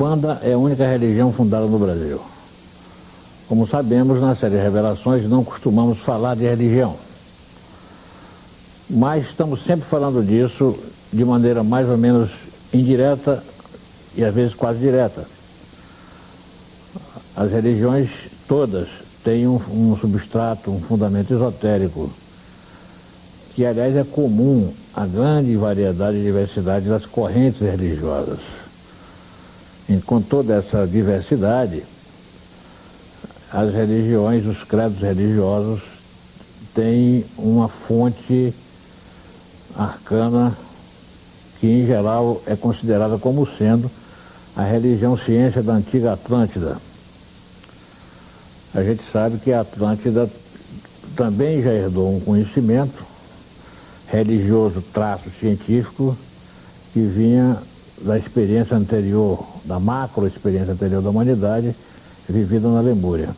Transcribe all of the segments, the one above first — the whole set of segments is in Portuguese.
Umbanda é a única religião fundada no Brasil. Como sabemos, na série Revelações não costumamos falar de religião. Mas estamos sempre falando disso de maneira mais ou menos indireta e às vezes quase direta. As religiões todas têm um substrato, um fundamento esotérico, que aliás é comum à grande variedade e diversidade das correntes religiosas. E com toda essa diversidade, as religiões, os credos religiosos têm uma fonte arcana que em geral é considerada como sendo a religião ciência da antiga Atlântida. A gente sabe que a Atlântida também já herdou um conhecimento religioso, traço científico, que vinha da experiência anterior, da macro experiência anterior da humanidade, vivida na Lemúria.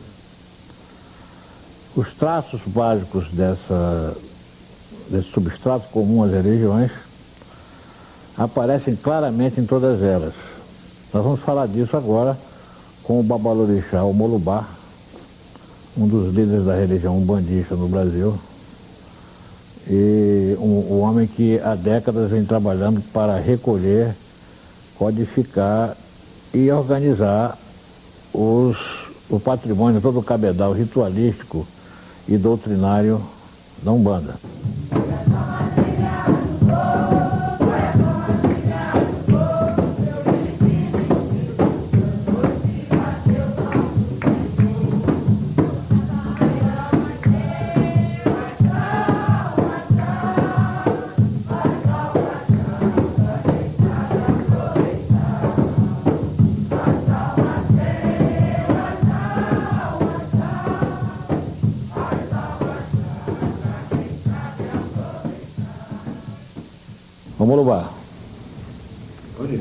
Os traços básicos desse substrato comum às religiões aparecem claramente em todas elas. Nós vamos falar disso agora com o Babalorixá, o Molubá, um dos líderes da religião umbandista no Brasil, e um homem que há décadas vem trabalhando para recolher, codificar e organizar o patrimônio, todo o cabedal ritualístico e doutrinário da Umbanda. Molubá,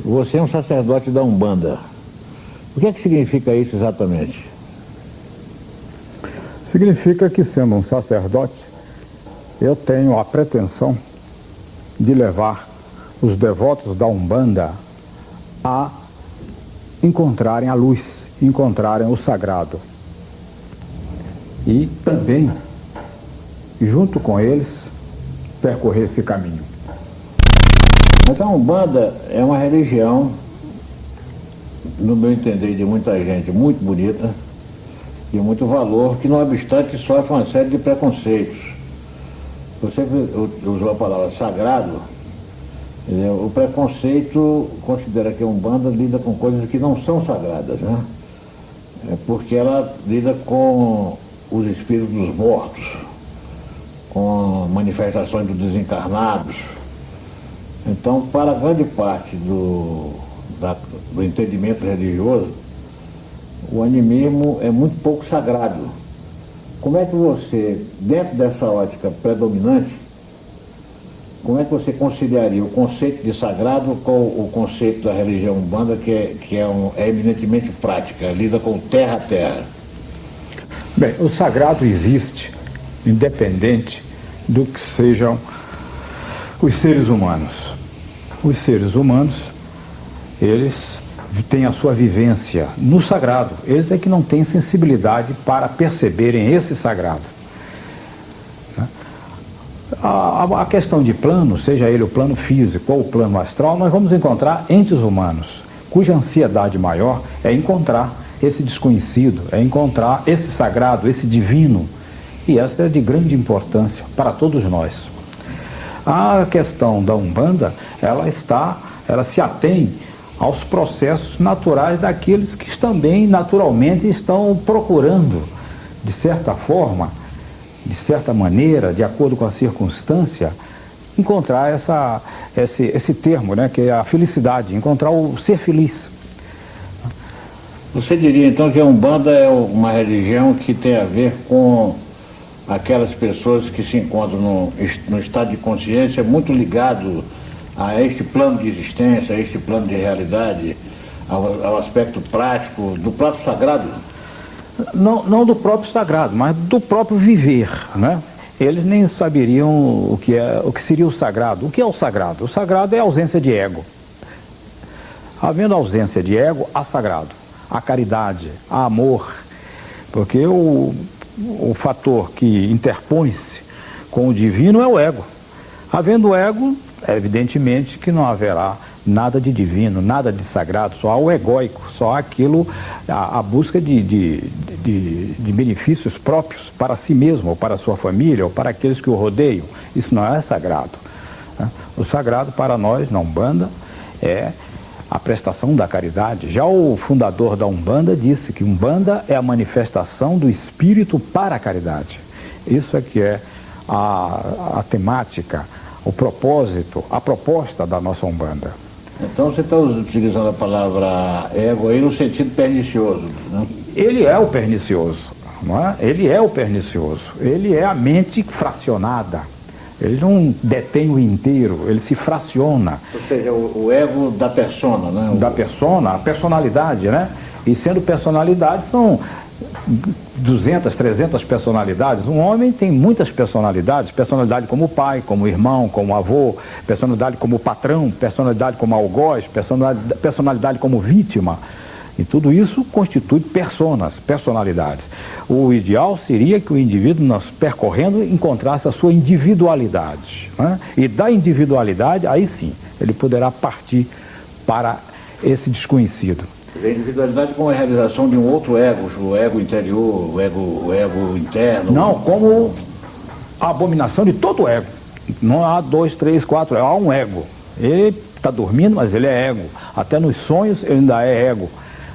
você é um sacerdote da Umbanda. O que é que significa isso exatamente? Significa que, sendo um sacerdote, eu tenho a pretensão de levar os devotos da Umbanda a encontrarem a luz, encontrarem o sagrado. E também, junto com eles, percorrer esse caminho. Mas a Umbanda é uma religião, no meu entender, de muita gente, muito bonita, de muito valor, que não obstante sofre uma série de preconceitos. Você usou a palavra sagrado, o preconceito considera que a Umbanda lida com coisas que não são sagradas, né? Porque ela lida com os espíritos dos mortos, com manifestações dos desencarnados. Então, para grande parte do entendimento religioso, o animismo é muito pouco sagrado. Como é que você, dentro dessa ótica predominante, como é que você conciliaria o conceito de sagrado com o conceito da religião umbanda, que é eminentemente prática, lida com terra a terra? Bem, o sagrado existe, independente do que sejam os seres humanos. Os seres humanos, eles têm a sua vivência no sagrado. Eles é que não têm sensibilidade para perceberem esse sagrado. A questão de plano, seja ele o plano físico ou o plano astral, nós vamos encontrar entes humanos, cuja ansiedade maior é encontrar esse desconhecido, é encontrar esse sagrado, esse divino. E essa é de grande importância para todos nós. A questão da Umbanda, ela se atém aos processos naturais daqueles que também naturalmente estão procurando, de certa forma, de certa maneira, de acordo com a circunstância, encontrar esse termo, né, que é a felicidade, encontrar o ser feliz. Você diria então que a Umbanda é uma religião que tem a ver com aquelas pessoas que se encontram no estado de consciência muito ligado a este plano de existência, a este plano de realidade, ao aspecto prático, do próprio sagrado? Não do próprio sagrado, mas do próprio viver, né? Eles nem saberiam o que seria o sagrado. O que é o sagrado? O sagrado é a ausência de ego. Havendo ausência de ego, há sagrado, há caridade, há amor, porque o fator que interpõe-se com o divino é o ego. Havendo ego, evidentemente que não haverá nada de divino, nada de sagrado, só há o egóico, só há aquilo, a busca de benefícios próprios para si mesmo, ou para a sua família, ou para aqueles que o rodeiam. Isso não é sagrado. O sagrado para nós, na Umbanda, é a prestação da caridade. Já o fundador da Umbanda disse que Umbanda é a manifestação do espírito para a caridade. Isso é que é a temática, o propósito, a proposta da nossa Umbanda. Então você está utilizando a palavra ego aí no sentido pernicioso, né? Ele é o pernicioso, não é? Ele é o pernicioso, ele é a mente fracionada, ele não detém o inteiro, ele se fraciona. Ou seja, o ego da persona, né? Da persona, a personalidade, né? E sendo personalidade são 200, 300 personalidades. Um homem tem muitas personalidades, personalidade como pai, como irmão, como avô, personalidade como patrão, personalidade como algoz, personalidade como vítima. E tudo isso constitui personalidades. O ideal seria que o indivíduo, nós percorrendo, encontrasse a sua individualidade, né? E da individualidade, aí sim, ele poderá partir para esse desconhecido. A individualidade como a realização de um outro ego, o ego interior, o ego interno. Não, como a abominação de todo o ego. Não há 2, 3, 4, há um ego. Ele está dormindo, mas ele é ego. Até nos sonhos ele ainda é ego,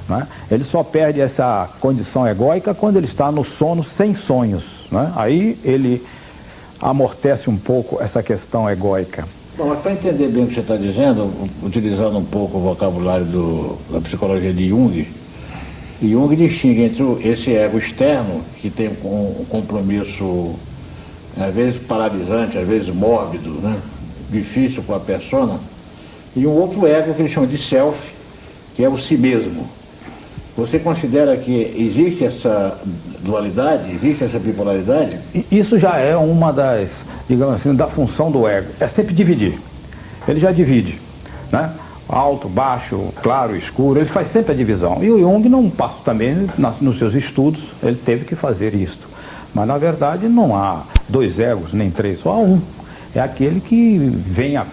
né? Ele só perde essa condição egóica quando ele está no sono sem sonhos, né? Aí ele amortece um pouco essa questão egóica. Bom, mas para entender bem o que você está dizendo, utilizando um pouco o vocabulário da psicologia de Jung, Jung distingue entre esse ego externo, que tem um compromisso, às vezes paralisante, às vezes mórbido, né? Difícil com a persona, e um outro ego que ele chama de self, que é o si mesmo. Você considera que existe essa dualidade, existe essa bipolaridade? Isso já é uma das, digamos assim, da função do ego, é sempre dividir. Ele já divide, né? Alto, baixo, claro, escuro, ele faz sempre a divisão. E o Jung não passa também, nos seus estudos, ele teve que fazer isto. Mas na verdade não há 2 egos, nem 3, só há um. É aquele que vem há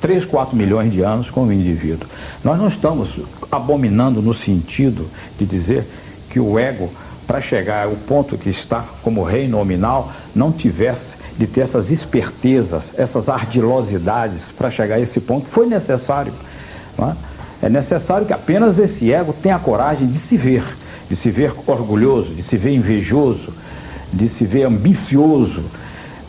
3, 4 milhões de anos como indivíduo. Nós não estamos abominando no sentido de dizer que o ego, para chegar ao ponto que está como rei nominal, não tivesse de ter essas espertezas, essas ardilosidades para chegar a esse ponto. Foi necessário, não é? É necessário que apenas esse ego tenha a coragem de se ver orgulhoso, de se ver invejoso, de se ver ambicioso,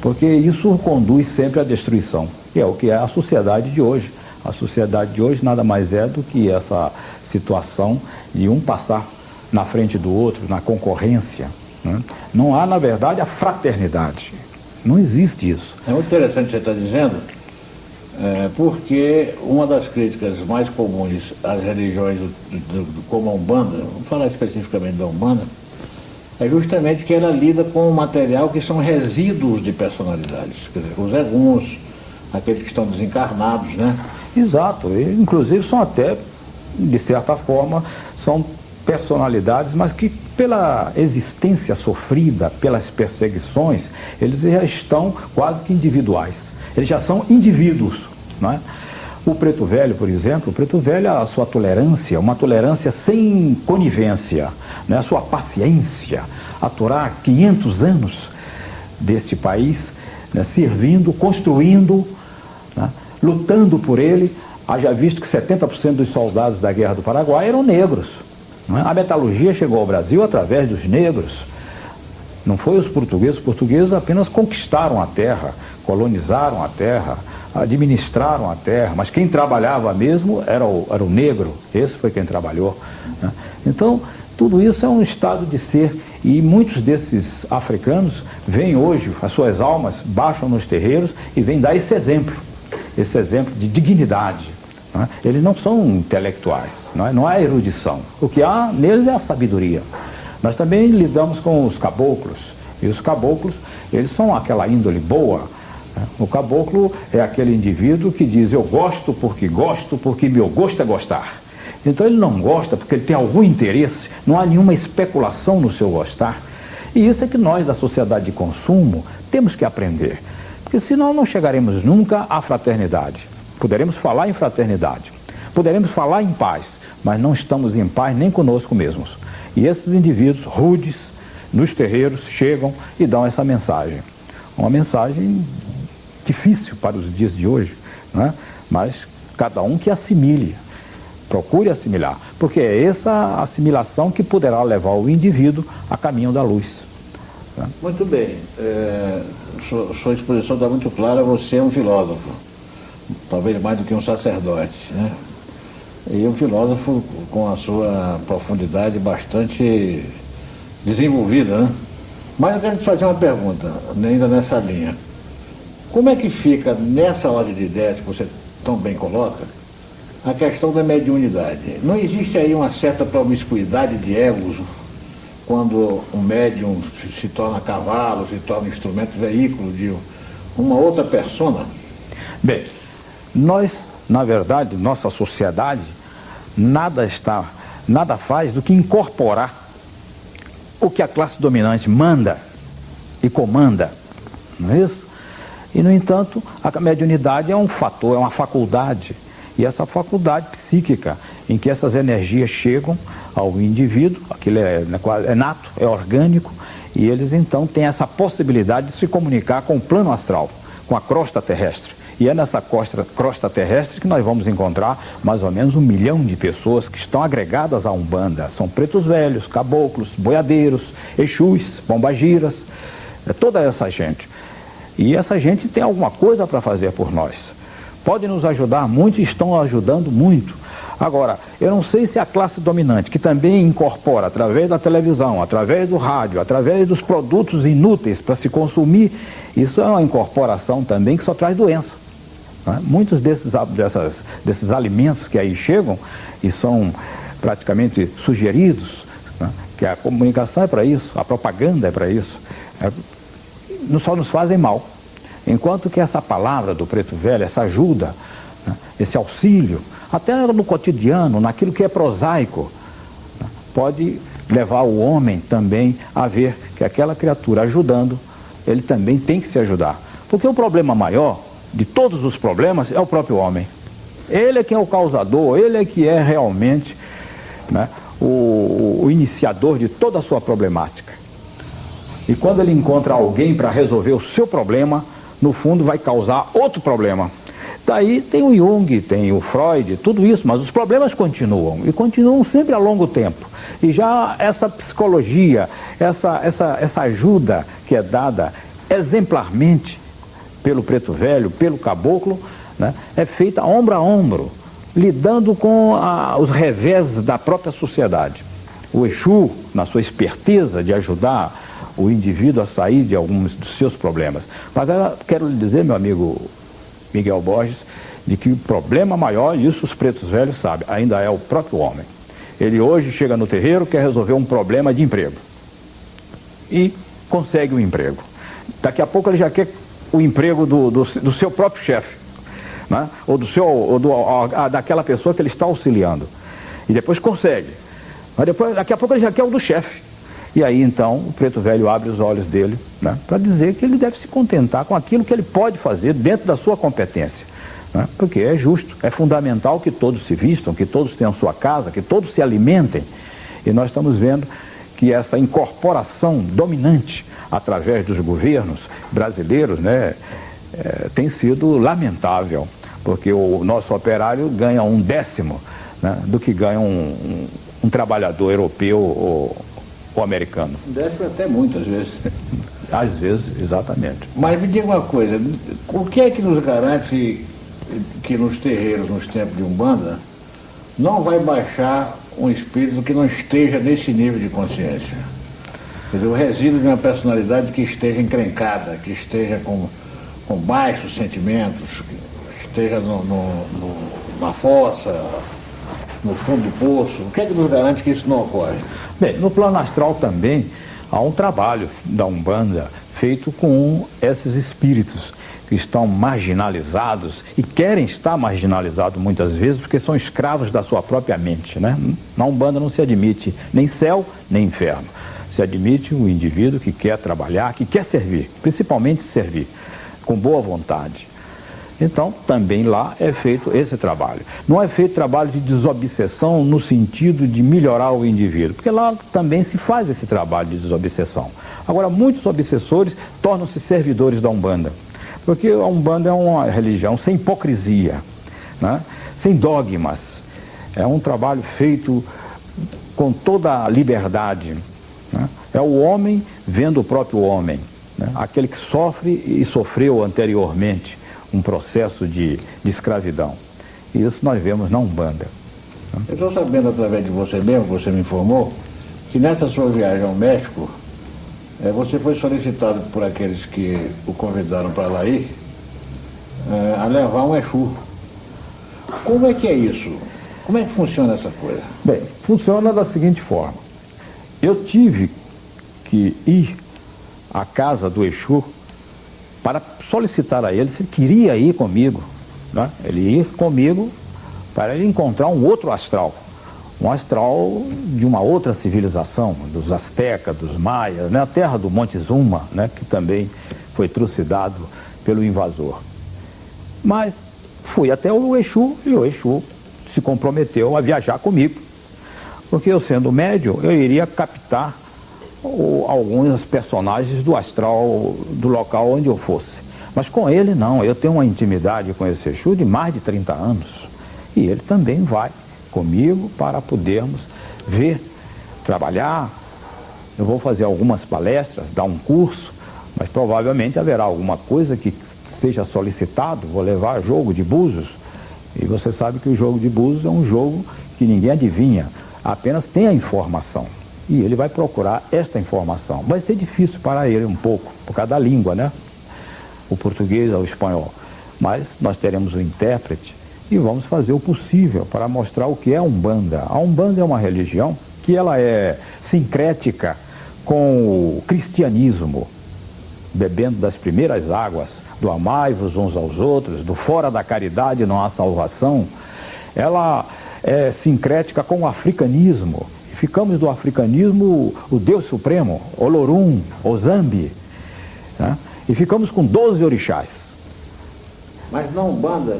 porque isso conduz sempre à destruição. E é o que é a sociedade de hoje. A sociedade de hoje nada mais é do que essa situação de um passar na frente do outro, na concorrência, né? Não há, na verdade, a fraternidade. Não existe isso. É muito interessante o que você está dizendo, porque uma das críticas mais comuns às religiões como a Umbanda, vamos falar especificamente da Umbanda, é justamente que ela lida com um material que são resíduos de personalidades, quer dizer, os eguns, aqueles que estão desencarnados, né? Exato, e, inclusive são até, de certa forma, são personalidades, mas que pela existência sofrida, pelas perseguições, eles já estão quase que individuais, eles já são indivíduos, não é? O Preto Velho, por exemplo, o Preto Velho, a sua tolerância, uma tolerância sem conivência, né? A sua paciência, aturar 500 anos deste país, né? Servindo, construindo, né? Lutando por ele. Haja visto que 70% dos soldados da Guerra do Paraguai eram negros, não é? A metalurgia chegou ao Brasil através dos negros, não foi os portugueses apenas conquistaram a terra, colonizaram a terra, administraram a terra, mas quem trabalhava mesmo era o negro, esse foi quem trabalhou, né? Então, tudo isso é um estado de ser, e muitos desses africanos vêm hoje, as suas almas baixam nos terreiros e vêm dar esse exemplo de dignidade, né? Eles não são intelectuais, não há erudição, o que há neles é a sabedoria. Nós também lidamos com os caboclos, e os caboclos, eles são aquela índole boa. O caboclo é aquele indivíduo que diz, eu gosto porque meu gosto é gostar. Então ele não gosta porque ele tem algum interesse, não há nenhuma especulação no seu gostar. E isso é que nós da sociedade de consumo temos que aprender. Porque senão não chegaremos nunca à fraternidade. Poderemos falar em fraternidade, poderemos falar em paz, mas não estamos em paz nem conosco mesmos. E esses indivíduos rudes, nos terreiros, chegam e dão essa mensagem. Uma mensagem difícil para os dias de hoje, né? Mas cada um que assimile, procure assimilar, porque é essa assimilação que poderá levar o indivíduo a caminho da luz. Né? Muito bem. Sua exposição está muito clara, você é um filósofo, talvez mais do que um sacerdote, né? E um filósofo com a sua profundidade bastante desenvolvida, né? Mas eu quero te fazer uma pergunta, ainda nessa linha. Como é que fica, nessa ordem de ideias que você tão bem coloca, a questão da mediunidade? Não existe aí uma certa promiscuidade de egos quando um médium se torna cavalo, se torna instrumento, veículo de uma outra persona? Bem, nós, na verdade, nossa sociedade, nada faz do que incorporar o que a classe dominante manda e comanda, não é isso? E, no entanto, a mediunidade é um fator, é uma faculdade, e essa faculdade psíquica, em que essas energias chegam ao indivíduo, aquilo é nato, é orgânico, e eles então têm essa possibilidade de se comunicar com o plano astral, com a crosta terrestre. E é nessa crosta terrestre que nós vamos encontrar mais ou menos 1 milhão de pessoas que estão agregadas à Umbanda. São pretos velhos, caboclos, boiadeiros, exus, pombagiras, toda essa gente. E essa gente tem alguma coisa para fazer por nós. Podem nos ajudar muito e estão ajudando muito. Agora, eu não sei se a classe dominante, que também incorpora através da televisão, através do rádio, através dos produtos inúteis para se consumir, isso é uma incorporação também que só traz doença. Né? Muitos desses alimentos que aí chegam e são praticamente sugeridos, né? Que a comunicação é para isso, a propaganda é para isso, só nos fazem mal. Enquanto que essa palavra do preto velho, essa ajuda, né? Esse auxílio, até no cotidiano, naquilo que é prosaico, né? Pode levar o homem também a ver que aquela criatura ajudando, ele também tem que se ajudar. Porque o problema maior de todos os problemas é o próprio homem. Ele é quem é o causador, ele é que é realmente, né, o iniciador de toda a sua problemática. E quando ele encontra alguém para resolver o seu problema, no fundo vai causar outro problema. Daí tem o Jung, tem o Freud, tudo isso, mas os problemas continuam, e continuam sempre a longo tempo. E já essa psicologia, essa ajuda que é dada exemplarmente pelo preto velho, pelo caboclo, né, é feita ombro a ombro, lidando com os reveses da própria sociedade. O Exu, na sua esperteza de ajudar o indivíduo a sair de alguns dos seus problemas. Mas eu quero lhe dizer, meu amigo Miguel Borges, de que o problema maior, e isso os pretos velhos sabem, ainda é o próprio homem. Ele hoje chega no terreiro, quer resolver um problema de emprego. E consegue o emprego. Daqui a pouco ele já quer o emprego do seu próprio chefe, né? Daquela pessoa que ele está auxiliando. E depois consegue. Mas daqui a pouco ele já quer o do chefe. E aí então o preto velho abre os olhos dele, né, para dizer que ele deve se contentar com aquilo que ele pode fazer dentro da sua competência. Né? Porque é justo, é fundamental que todos se vistam, que todos tenham sua casa, que todos se alimentem. E nós estamos vendo que essa incorporação dominante através dos governos brasileiros, né, tem sido lamentável, porque o nosso operário ganha 1/10, né, do que ganha um trabalhador europeu ou americano. 1/10 até muitas vezes. Às vezes, exatamente. Mas me diga uma coisa, o que é que nos garante que nos terreiros, nos templos de Umbanda, não vai baixar um espírito que não esteja nesse nível de consciência? Quer dizer, o resíduo de uma personalidade que esteja encrencada, que esteja com baixos sentimentos, que esteja na fossa, no fundo do poço. O que é que nos garante que isso não ocorre? Bem, no plano astral também há um trabalho da Umbanda feito com esses espíritos. que estão marginalizados e querem estar marginalizados muitas vezes porque são escravos da sua própria mente, né? Na Umbanda não se admite nem céu nem inferno. Se admite o indivíduo que quer trabalhar, que quer servir, principalmente servir, com boa vontade. Então, também lá é feito esse trabalho. Não é feito trabalho de desobsessão no sentido de melhorar o indivíduo, porque lá também se faz esse trabalho de desobsessão. Agora, muitos obsessores tornam-se servidores da Umbanda, porque a Umbanda é uma religião sem hipocrisia, né? Sem dogmas. É um trabalho feito com toda a liberdade, né? É o homem vendo o próprio homem, né? Aquele que sofre e sofreu anteriormente um processo de escravidão. E isso nós vemos na Umbanda. Eu estou sabendo através de você mesmo, você me informou, que nessa sua viagem ao México, você foi solicitado por aqueles que o convidaram para lá ir, a levar um Exu. Como é que é isso? Como é que funciona essa coisa? Bem, funciona da seguinte forma. Eu tive que ir à casa do Exu para solicitar a ele se ele queria ir comigo, né? Ele ir comigo para ele encontrar um outro astral. Um astral de uma outra civilização, dos astecas, dos maias, né? A terra do Montezuma, né? Que também foi trucidado pelo invasor. Mas fui até o Exu e o Exu se comprometeu a viajar comigo. Porque eu, sendo médium, eu iria captar alguns personagens do astral do local onde eu fosse. Mas com ele não, eu tenho uma intimidade com esse Exu de mais de 30 anos. E ele também vai comigo para podermos ver, trabalhar. Eu vou fazer algumas palestras, dar um curso, mas provavelmente haverá alguma coisa que seja solicitado. Vou levar jogo de búzios, e você sabe que o jogo de búzios é um jogo que ninguém adivinha, apenas tem a informação. E ele vai procurar esta informação. Vai ser difícil para ele um pouco, por causa da língua, né? O português ou o espanhol. Mas nós teremos o intérprete e vamos fazer o possível para mostrar o que é a Umbanda. A Umbanda é uma religião que ela é sincrética com o cristianismo, bebendo das primeiras águas, do amai-vos uns aos outros, do fora da caridade não há salvação. Ela é sincrética com o africanismo. E ficamos do africanismo o Deus Supremo, Olorum, Ozambi, né? E ficamos com 12 orixás. Mas na Umbanda,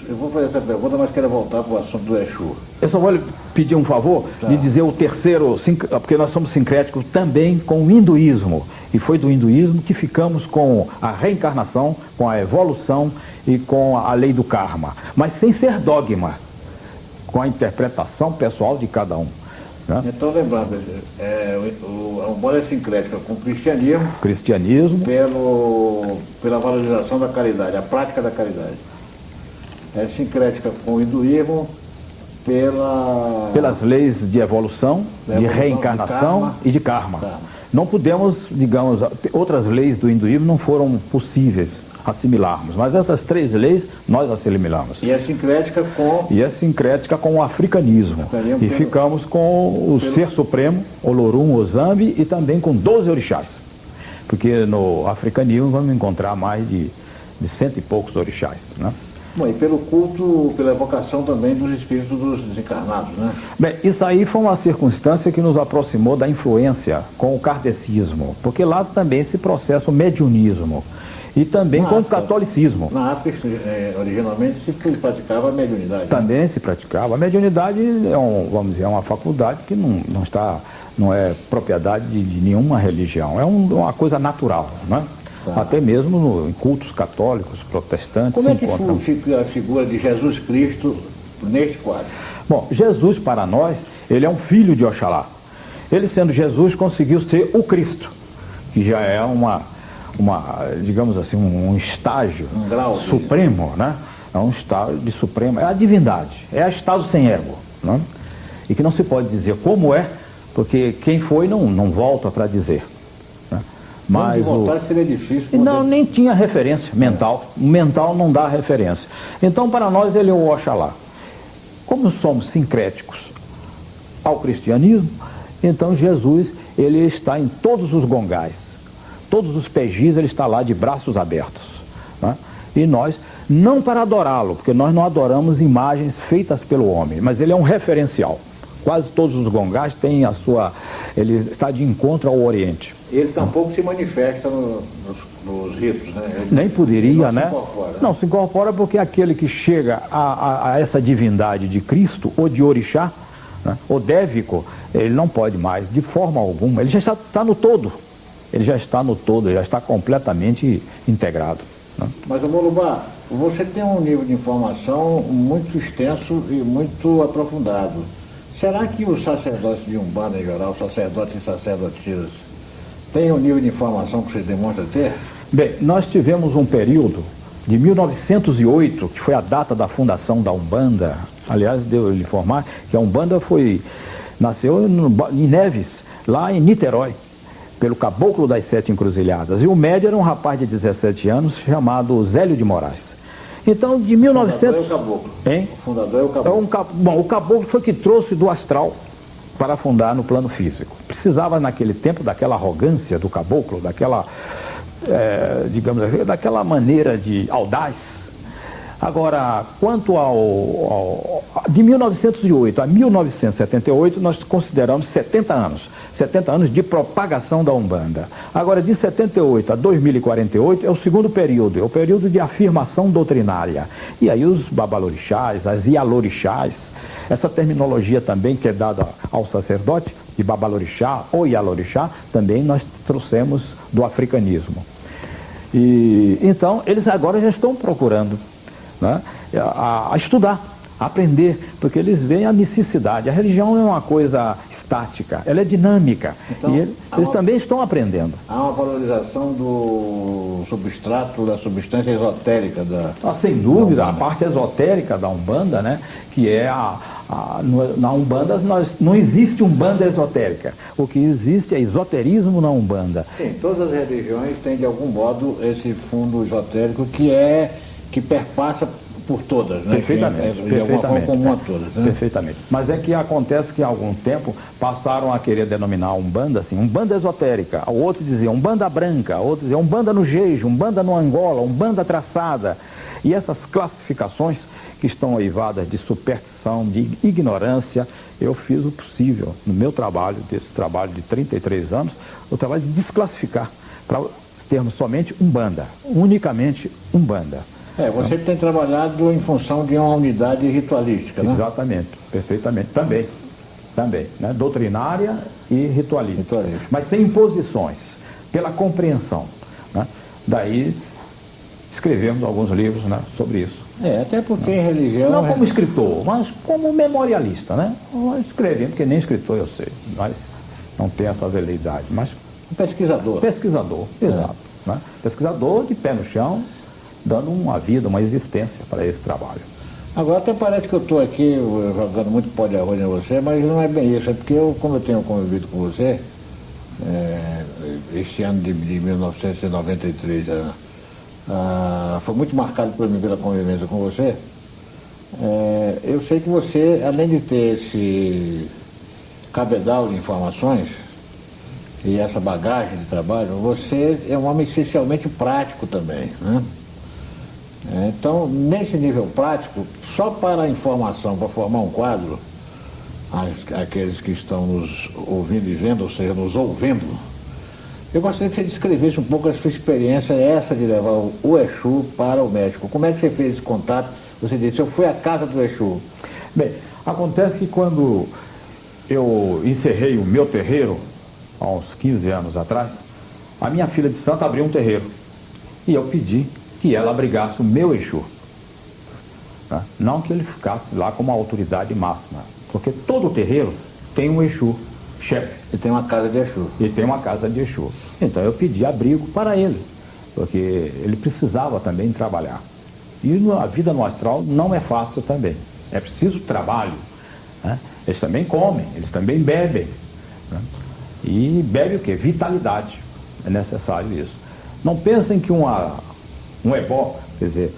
eu vou fazer essa pergunta, mas quero voltar para o assunto do Exu. Eu só vou lhe pedir um favor de dizer o terceiro, porque nós somos sincréticos também com o hinduísmo. E foi do hinduísmo que ficamos com a reencarnação, com a evolução e com a lei do karma. Mas sem ser dogma, com a interpretação pessoal de cada um. Né? Então, lembrando, a Umbanda é sincrética com o cristianismo. Cristianismo. Pela valorização da caridade, a prática da caridade. É sincrética com o hinduísmo pelas leis de evolução, de reencarnação e de karma. Não podemos, digamos, outras leis do hinduísmo não foram possíveis assimilarmos, mas essas três leis nós assimilamos. E é sincrética com o africanismo. E ficamos com o Ser Supremo, Olorum, Ozambi, e também com 12 orixás. Porque no africanismo vamos encontrar mais de 100 e poucos orixás, né? Bom, e pelo culto, pela evocação também dos espíritos dos desencarnados, né? Bem, isso aí foi uma circunstância que nos aproximou da influência com o kardecismo, porque lá também se processa o mediunismo. E também com o catolicismo. Na África, originalmente, se praticava a mediunidade. Também se praticava. A mediunidade vamos dizer, é uma faculdade que não é propriedade de nenhuma religião. É uma coisa natural, né? Tá. Até mesmo em cultos católicos, protestantes. Como é que fica a figura de Jesus Cristo neste quadro? Bom, Jesus para nós, ele é um filho de Oxalá. Ele, sendo Jesus, conseguiu ser o Cristo, que já é digamos assim, um estágio supremo, né? É um estado de supremo, é a divindade, é estado sem ego, né? E que não se pode dizer como é, porque quem foi não volta para dizer, né? Mas voltar seria difícil. Não, nem tinha referência mental, o mental não dá referência. Então, para nós, ele é o Oxalá. Como somos sincréticos ao cristianismo, então Jesus, ele está em todos os gongás. Todos os pejis, ele está lá de braços abertos, né? E nós, não para adorá-lo, porque nós não adoramos imagens feitas pelo homem, mas ele é um referencial. Quase todos os gongás têm a sua... Ele está de encontro ao Oriente. Ele tampouco se manifesta nos ritos, né? Ele nem poderia, não né? se incorpora. Não, se incorpora porque aquele que chega a essa divindade de Cristo, ou de Orixá, né? Ou Dévico, ele não pode mais, de forma alguma. Ele já está no todo. Ele já está no todo, ele já está completamente integrado. Né? Mas, Molubá, você tem um nível de informação muito extenso e muito aprofundado. Será que os sacerdotes de Umbanda em geral, sacerdotes e sacerdotisas, têm um nível de informação que você demonstra ter? Bem, nós tivemos um período de 1908, que foi a data da fundação da Umbanda. Aliás, devo lhe informar que a Umbanda nasceu em Neves, lá em Niterói, pelo Caboclo das Sete Encruzilhadas. E o médio era um rapaz de 17 anos chamado Zélio de Moraes. Então, de 1900... O fundador é o Caboclo. Hein? O fundador é o Caboclo. Bom, o Caboclo foi que trouxe do astral para fundar no plano físico. Precisava, naquele tempo, daquela arrogância do Caboclo, daquela, digamos assim, daquela maneira de audaz. Agora, quanto de 1908 a 1978, nós consideramos 70 anos. 70 anos de propagação da Umbanda. Agora, de 78 a 2048 é o segundo período, é o período de afirmação doutrinária. E aí os babalorixás, as ialorixás, essa terminologia também que é dada ao sacerdote, de babalorixá ou ialorixá, também nós trouxemos do africanismo. E então, eles agora já estão procurando, né, a estudar, a aprender, porque eles veem a necessidade. A religião não é uma coisa estática, ela é dinâmica. Então, e eles também estão aprendendo. Há uma valorização do substrato, da substância esotérica da... Sem dúvida, a parte esotérica da Umbanda, né, que é na Umbanda não existe Umbanda esotérica. O que existe é esoterismo na Umbanda. Sim, todas as religiões têm de algum modo esse fundo esotérico que perpassa por todas, né? Perfeitamente. De alguma forma comum a todas, né? Perfeitamente. Mas é que acontece que há algum tempo passaram a querer denominar Umbanda assim, Umbanda esotérica. O outro dizia Umbanda branca, o outro dizia Umbanda no Jeju, Umbanda no Angola, Umbanda traçada. E essas classificações que estão aivadas de superstição, de ignorância, eu fiz o possível no meu trabalho, desse trabalho de 33 anos, o trabalho de desclassificar, para termos somente Umbanda, unicamente Umbanda. Você tem trabalhado em função de uma unidade ritualística, né? Exatamente, perfeitamente, também, né? Doutrinária e ritualística. Mas sem imposições, pela compreensão, né? Daí escrevemos alguns livros, né, sobre isso. Até porque em religião... Não como escritor, mas como memorialista, né? Escrevendo, porque nem escritor eu sei, mas não tenho essa veleidade, mas... Pesquisador. Pesquisador, exato. Né? Pesquisador de pé no chão, dando uma vida, uma existência para esse trabalho. Agora até parece que eu estou aqui jogando muito pó de arroz em você, mas não é bem isso. É porque como eu tenho convivido com você, este ano de 1993 foi muito marcado por mim pela convivência com você. Eu sei que você, além de ter esse cabedal de informações e essa bagagem de trabalho, você é um homem essencialmente prático também, né? Então, nesse nível prático, só para a informação, para formar um quadro, aqueles que estão nos ouvindo e vendo, ou seja, nos ouvindo, eu gostaria que você descrevesse um pouco a sua experiência, essa de levar o Exu para o México. Como é que você fez esse contato? Você disse, eu fui à casa do Exu. Bem, acontece que quando eu encerrei o meu terreiro, há uns 15 anos atrás, a minha filha de santo abriu um terreiro. E eu pedi que ela abrigasse o meu Exu. Né? Não que ele ficasse lá como a autoridade máxima, porque todo terreiro tem um Exu chefe. E tem uma casa de Exu. E tem uma casa de Exu. Então eu pedi abrigo para ele, porque ele precisava também trabalhar. E a vida no astral não é fácil também. É preciso trabalho. Né? Eles também comem, eles também bebem. Né? E bebe o quê? Vitalidade. É necessário isso. Não pensem que um ebó, quer dizer,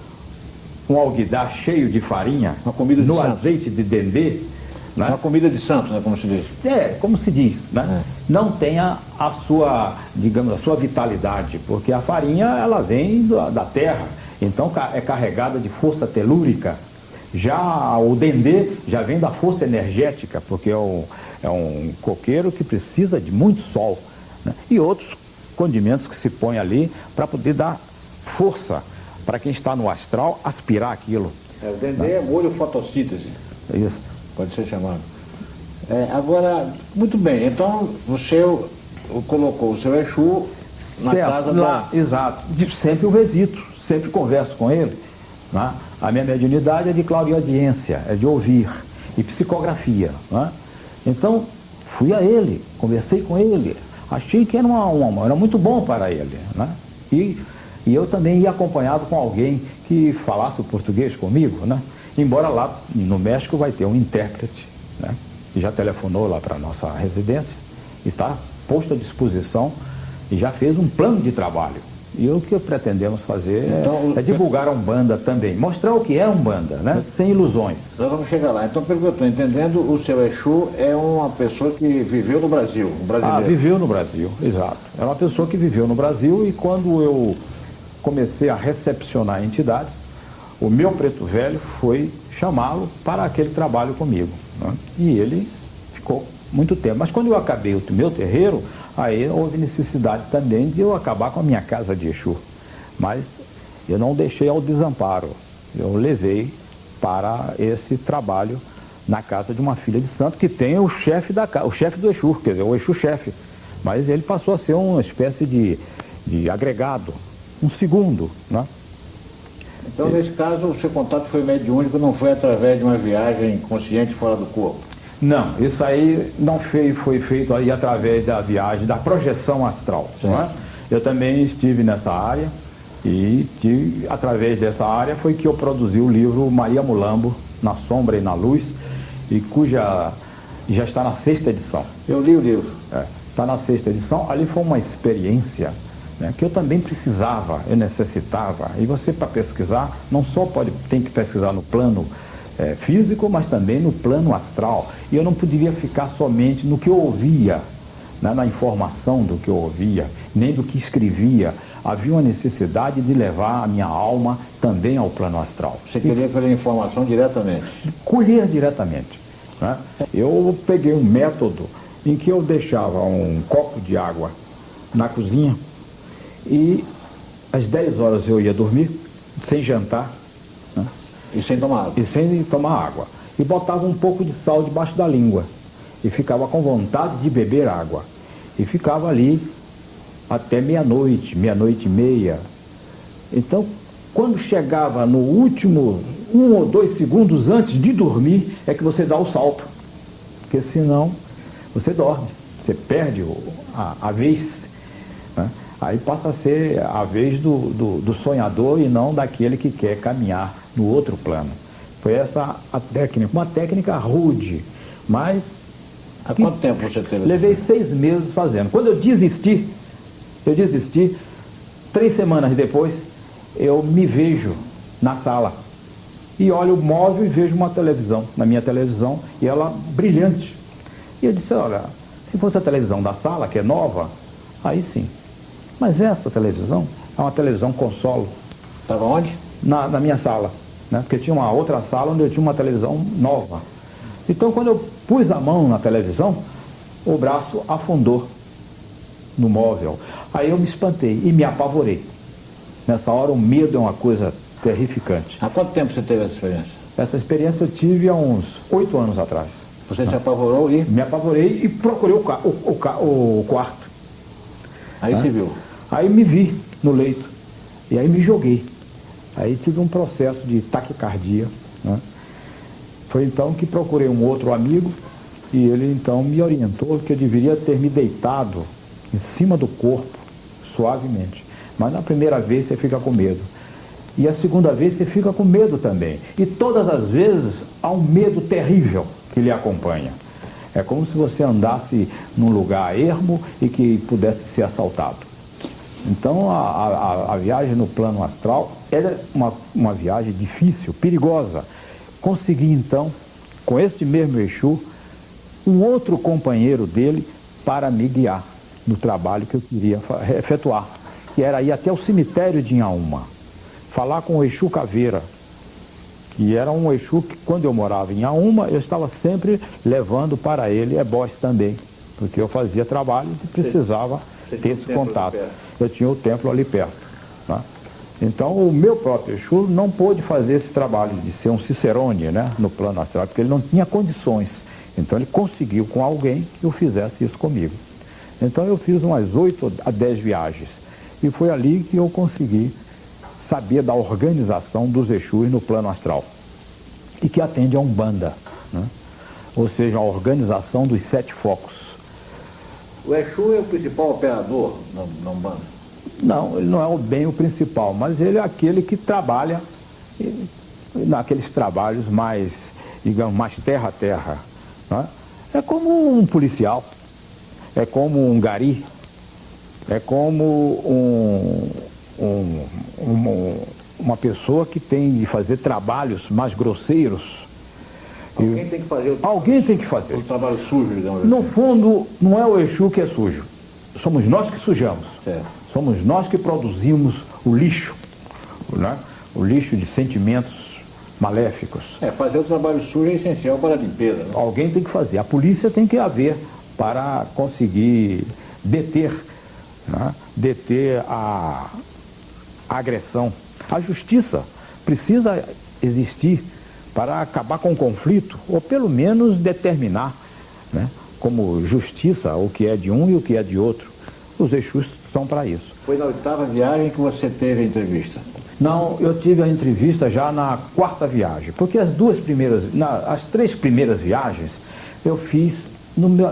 um alguidar cheio de farinha, uma comida de no santo. Azeite de dendê, né? Uma comida de santo, né, como se diz. Como se diz, né? Não tenha a sua, digamos, a sua vitalidade, porque a farinha, ela vem da terra, Então é carregada de força telúrica. Já o dendê já vem da força energética, porque é um coqueiro que precisa de muito sol, né? E outros condimentos que se põe ali para poder dar força para quem está no astral aspirar aquilo. O dendê é molho fotossíntese. Isso. Pode ser chamado. Agora, muito bem, então você colocou o seu Exu na casa da... Exato. Sempre o visito, sempre converso com ele, né? A minha mediunidade é de clareaudiência, é de ouvir, e psicografia, né? Então, fui a ele, conversei com ele, achei que era era muito bom para ele, né? E eu também ia acompanhado com alguém que falasse o português comigo, né? Embora lá no México vai ter um intérprete, né? Que já telefonou lá para a nossa residência, está posto à disposição e já fez um plano de trabalho. E o que pretendemos fazer é divulgar a Umbanda também, mostrar o que é Umbanda, né? Sem ilusões. Nós vamos chegar lá. Então, pelo que eu estou entendendo, o seu Exu é uma pessoa que viveu no Brasil, um brasileiro. Viveu no Brasil, exato. É uma pessoa que viveu no Brasil, e quando eu comecei a recepcionar entidades, o meu preto velho foi chamá-lo para aquele trabalho comigo, né? E ele ficou muito tempo. Mas quando eu acabei o meu terreiro, aí houve necessidade também de eu acabar com a minha casa de Exu. Mas eu não deixei ao desamparo. Eu levei para esse trabalho na casa de uma filha de santo que tem o chefe da casa, o chefe do Exu, quer dizer, o Exu-chefe. Mas ele passou a ser uma espécie de agregado, um segundo, né? Então, nesse caso, o seu contato foi mediúnico, não foi através de uma viagem consciente fora do corpo? Não, isso aí não foi feito aí através da viagem, da projeção astral, não é? Eu também estive nessa área e através dessa área foi que eu produzi o livro Maria Mulambo, Na Sombra e na Luz, e cuja já está na 6ª edição. Eu li o livro. Está na 6ª edição. Ali foi uma experiência, né, que eu também precisava, eu necessitava. E você, para pesquisar, não só tem que pesquisar no plano físico, mas também no plano astral. E eu não poderia ficar somente no que eu ouvia, né, na informação do que eu ouvia, nem do que escrevia. Havia uma necessidade de levar a minha alma também ao plano astral. Você queria colher informação diretamente? Colher diretamente, né? Eu peguei um método em que eu deixava um copo de água na cozinha e às 10 horas eu ia dormir, sem jantar, né? E sem tomar água? E sem tomar água. E botava um pouco de sal debaixo da língua. E ficava com vontade de beber água. E ficava ali até meia-noite, meia-noite e meia. Então, quando chegava no último 1 ou 2 segundos antes de dormir, é que você dá o salto. Porque senão você dorme, você perde a vez, né? Aí passa a ser a vez do sonhador e não daquele que quer caminhar no outro plano. Foi essa a técnica, uma técnica rude, mas... Há quanto tempo você teve? Levei 6 meses fazendo. Quando eu desisti, 3 semanas depois, eu me vejo na sala. E olho o móvel e vejo uma televisão, na minha televisão, e ela brilhante. E eu disse, olha, se fosse a televisão da sala, que é nova, aí sim. Mas essa televisão é uma televisão console. Estava onde? Na minha sala, né? Porque tinha uma outra sala onde eu tinha uma televisão nova. Então, quando eu pus a mão na televisão, o braço afundou no móvel. Aí eu me espantei e me apavorei. Nessa hora, o medo é uma coisa terrificante. Há quanto tempo você teve essa experiência? Essa experiência eu tive há uns 8 anos atrás. Você se apavorou e... Me apavorei e procurei o quarto. Aí você viu? Aí me vi no leito. E aí me joguei. Aí tive um processo de taquicardia, né? Foi então que procurei um outro amigo e ele então me orientou que eu deveria ter me deitado em cima do corpo, suavemente. Mas na primeira vez você fica com medo. E a segunda vez você fica com medo também. E todas as vezes há um medo terrível que lhe acompanha. É como se você andasse num lugar ermo e que pudesse ser assaltado. Então a viagem no plano astral era uma viagem difícil, perigosa. Consegui então, com este mesmo Exu, um outro companheiro dele para me guiar no trabalho que eu queria efetuar, que era ir até o cemitério de Inhaúma. falar com o Exu Caveira, que era um Exu que, quando eu morava em Inhaúma, eu estava sempre levando para ele ebós também, porque eu fazia trabalho e precisava ter esse contato. Eu tinha o templo ali perto. Né? Então, o meu próprio Exu não pôde fazer esse trabalho de ser um cicerone, né, no plano astral, porque ele não tinha condições. Então, ele conseguiu com alguém que eu fizesse isso comigo. Então, eu fiz umas 8 a 10 viagens. E foi ali que eu consegui saber da organização dos Exus no plano astral. E que atende a Umbanda, né? Ou seja, a organização dos 7 focos. O Exu é o principal operador na Umbanda? Não, ele não é bem o principal, mas ele é aquele que trabalha naqueles trabalhos mais, digamos, mais terra a terra. Né? É como um policial, é como um gari, é como uma pessoa que tem de fazer trabalhos mais grosseiros. Alguém tem que fazer Alguém tem que fazer. O trabalho sujo, digamos No assim. fundo, não é o Exu que é sujo. Somos nós que sujamos. Certo. Somos nós que produzimos o lixo, né? O lixo de sentimentos maléficos. Fazer o trabalho sujo é essencial para a limpeza. Né? Alguém tem que fazer. A polícia tem que haver para conseguir deter, né? Deter a agressão. A justiça precisa existir para acabar com o conflito, ou pelo menos determinar, né, como justiça o que é de um e o que é de outro. Os Exus são para isso. Foi na 8ª viagem que você teve a entrevista? Não, eu tive a entrevista já na 4ª viagem, porque as 3 primeiras viagens eu fiz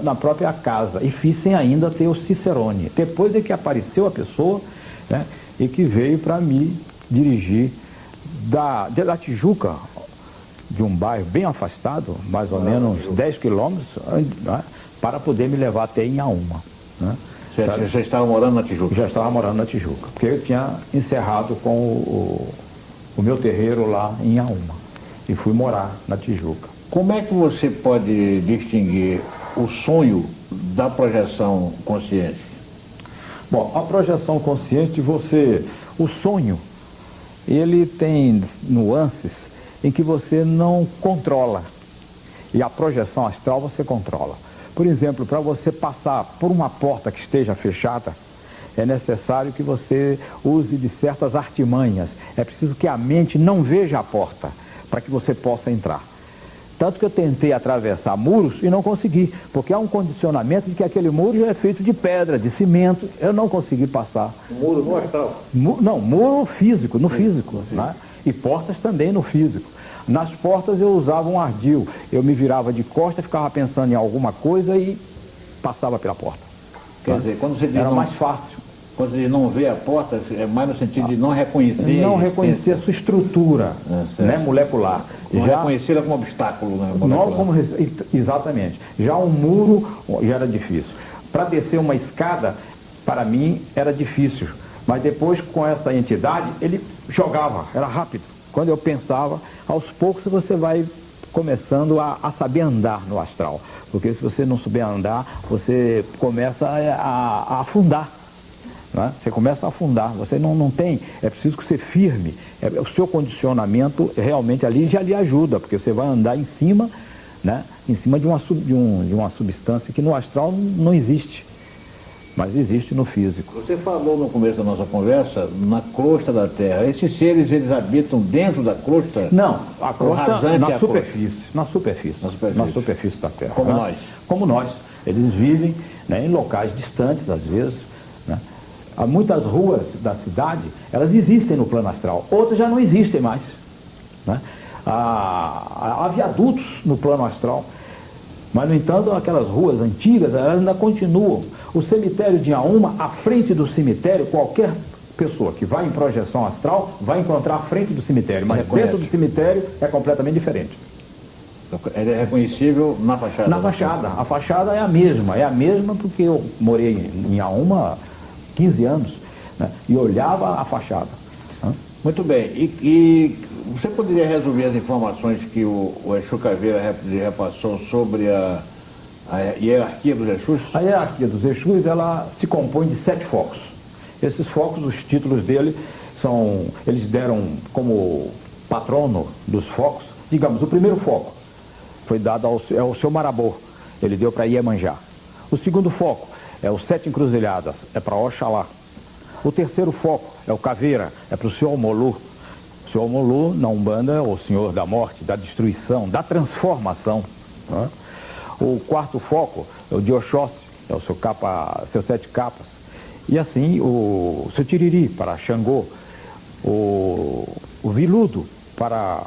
na própria casa e fiz sem ainda ter o cicerone. Depois é que apareceu a pessoa, né, e que veio para me dirigir da Tijuca, de um bairro bem afastado, mais ou menos 10 quilômetros, né, para poder me levar até Inhaúma. Né? Você estava morando na Tijuca? Já estava morando na Tijuca, porque eu tinha encerrado com o meu terreiro lá em Inhaúma e fui morar na Tijuca. Como é que você pode distinguir o sonho da projeção consciente? Bom, a projeção consciente, o sonho, ele tem nuances em que você não controla. E a projeção astral você controla. Por exemplo, para você passar por uma porta que esteja fechada, é necessário que você use de certas artimanhas. É preciso que a mente não veja a porta para que você possa entrar. Tanto que eu tentei atravessar muros e não consegui, porque há um condicionamento de que aquele muro já é feito de pedra, de cimento. Eu não consegui passar. Muro no astral? Não, muro físico, no físico, né? E portas também no físico. Nas portas eu usava um ardil. Eu me virava de costas, ficava pensando em alguma coisa e passava pela porta. Quer dizer, quando você diz era mais fácil. Quando você não vê a porta, é mais no sentido de não reconhecer. Não reconhecer a sua estrutura, né, molecular. Não reconhecê-la como obstáculo, né, molecular. Não como, exatamente. Já um muro já era difícil. Para descer uma escada, para mim, era difícil. Mas depois, com essa entidade, ele jogava, era rápido. Quando eu pensava, aos poucos você vai começando a saber andar no astral. Porque se você não souber andar, você começa a afundar. Né? Você começa a afundar, você não tem, é preciso que você firme, o seu condicionamento realmente ali já lhe ajuda, porque você vai andar em cima, né? Em cima de uma substância que no astral não existe, mas existe no físico. Você falou no começo da nossa conversa, na crosta da Terra. Esses seres, eles habitam dentro da crosta? Não, a crosta na superfície da Terra. Como, né? Nós? Como nós. Eles vivem, né, em locais distantes, às vezes, né? Há muitas ruas da cidade, elas existem no plano astral, outras já não existem mais. Né? Há viadutos no plano astral, mas, no entanto, aquelas ruas antigas, elas ainda continuam. O cemitério de Inhaúma, à frente do cemitério, qualquer pessoa que vai em projeção astral vai encontrar à frente do cemitério, mas dentro do cemitério é completamente diferente. Ele é reconhecível na fachada? Na fachada. A fachada é a mesma porque eu morei em Inhaúma 15 anos, né, e olhava a fachada. Muito bem. E você poderia resumir as informações que o Exu Caveira lhe repassou sobre a hierarquia dos Exus? A hierarquia dos Exus, ela se compõe de 7 focos. Esses focos, os títulos dele eles deram como patrono dos focos, digamos, o primeiro foco foi dado ao seu Marabô, ele deu para Iemanjá. O segundo foco é o Sete Encruzilhadas, é para Oxalá. O terceiro foco é o Caveira, é para o Senhor Molu. O Senhor Molu, na Umbanda, é o Senhor da morte, da destruição, da transformação. Né? O quarto foco é o de Oxóssi, é o seu sete capas. E assim, o seu Tiriri, para Xangô. O Viludo, para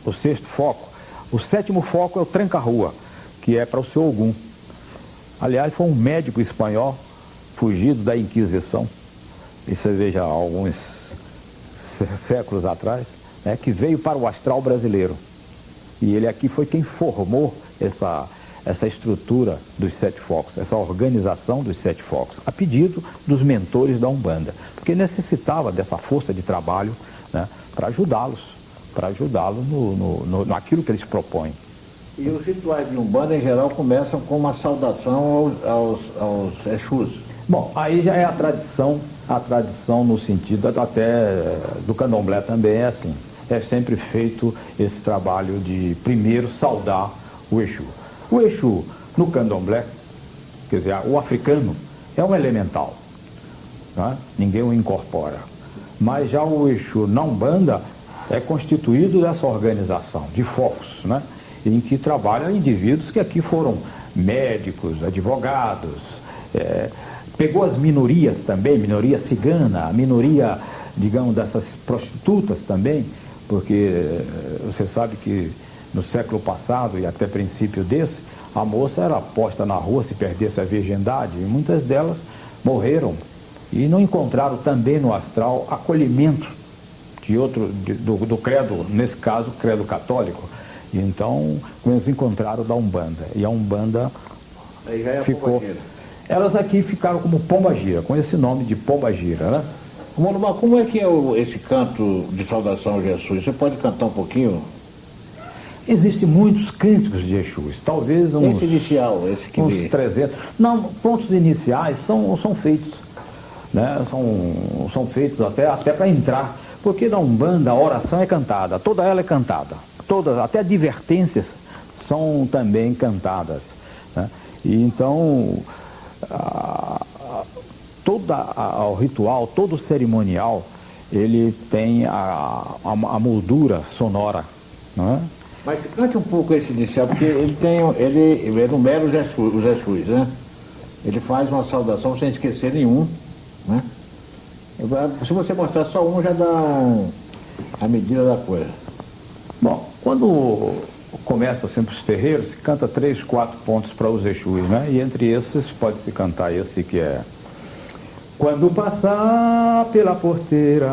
o sexto foco. O sétimo foco é o Tranca-Rua, que é para o seu Ogum. Aliás, foi um médico espanhol fugido da Inquisição. E você veja, alguns séculos atrás, né, que veio para o astral brasileiro. E ele aqui foi quem formou essa estrutura dos sete focos, essa organização dos sete focos, a pedido dos mentores da Umbanda, porque necessitava dessa força de trabalho, né, para ajudá-los naquilo que eles propõem. E os rituais de Umbanda, em geral, começam com uma saudação aos Exus. Bom, aí já é a tradição no sentido até do candomblé também é assim. É sempre feito esse trabalho de primeiro saudar o Exu. O Exu, no candomblé, quer dizer, o africano, é um elemental, né? Ninguém o incorpora. Mas já o Exu na Umbanda é constituído dessa organização de focos, né? Em que trabalham indivíduos que aqui foram médicos, advogados, pegou as minorias também, minoria cigana, a minoria, digamos, dessas prostitutas também, porque você sabe que no século passado e até princípio desse, a moça era posta na rua se perdesse a virgindade, e muitas delas morreram e não encontraram também no astral acolhimento do credo, nesse caso, credo católico. E então, eles encontraram da Umbanda, e a Umbanda ficou... Elas aqui ficaram como Pombagira, com esse nome de Pombagira, né? Molubá, como é que é esse canto de saudação ao Jesus? Você pode cantar um pouquinho? Existem muitos cânticos de Exus, talvez uns... Esse inicial, esse que uns 300. Não, pontos iniciais são feitos, né? São feitos até para entrar, porque na Umbanda a oração é cantada, toda ela é cantada, todas, até advertências são também cantadas, né? E então... o ritual, todo o cerimonial, ele tem a moldura sonora, não é? Mas cante um pouco esse inicial, porque ele enumera os Exus, né? Ele faz uma saudação sem esquecer nenhum, né? Se você mostrar só um, já dá a medida da coisa. Bom, quando começa sempre os terreiros, se canta 3, 4 pontos para os Exus, né? E entre esses pode-se cantar esse que é: quando passar pela porteira,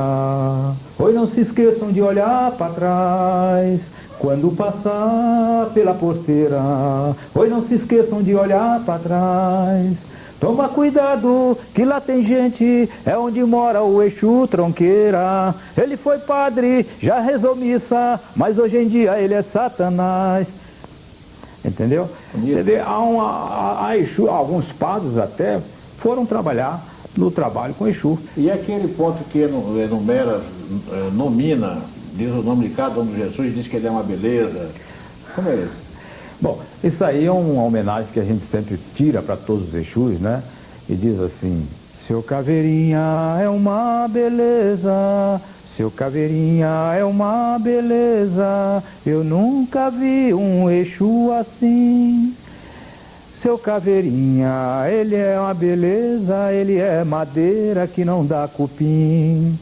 oi, não se esqueçam de olhar para trás. Quando passar pela porteira, oi, não se esqueçam de olhar para trás. Toma cuidado, que lá tem gente, é onde mora o Exu Tronqueira. Ele foi padre, já rezou missa, mas hoje em dia ele é Satanás. Entendeu? Você vê, há Exu, alguns padres até foram trabalhar no trabalho com Exu. E aquele ponto que enumera, nomina, diz o nome de cada um dos Jesus, diz que ele é uma beleza. Como é isso? Bom, isso aí é uma homenagem que a gente sempre tira para todos os Exus, né? E diz assim: seu Caveirinha é uma beleza, seu Caveirinha é uma beleza, eu nunca vi um Exu assim. Seu Caveirinha, ele é uma beleza, ele é madeira que não dá cupim.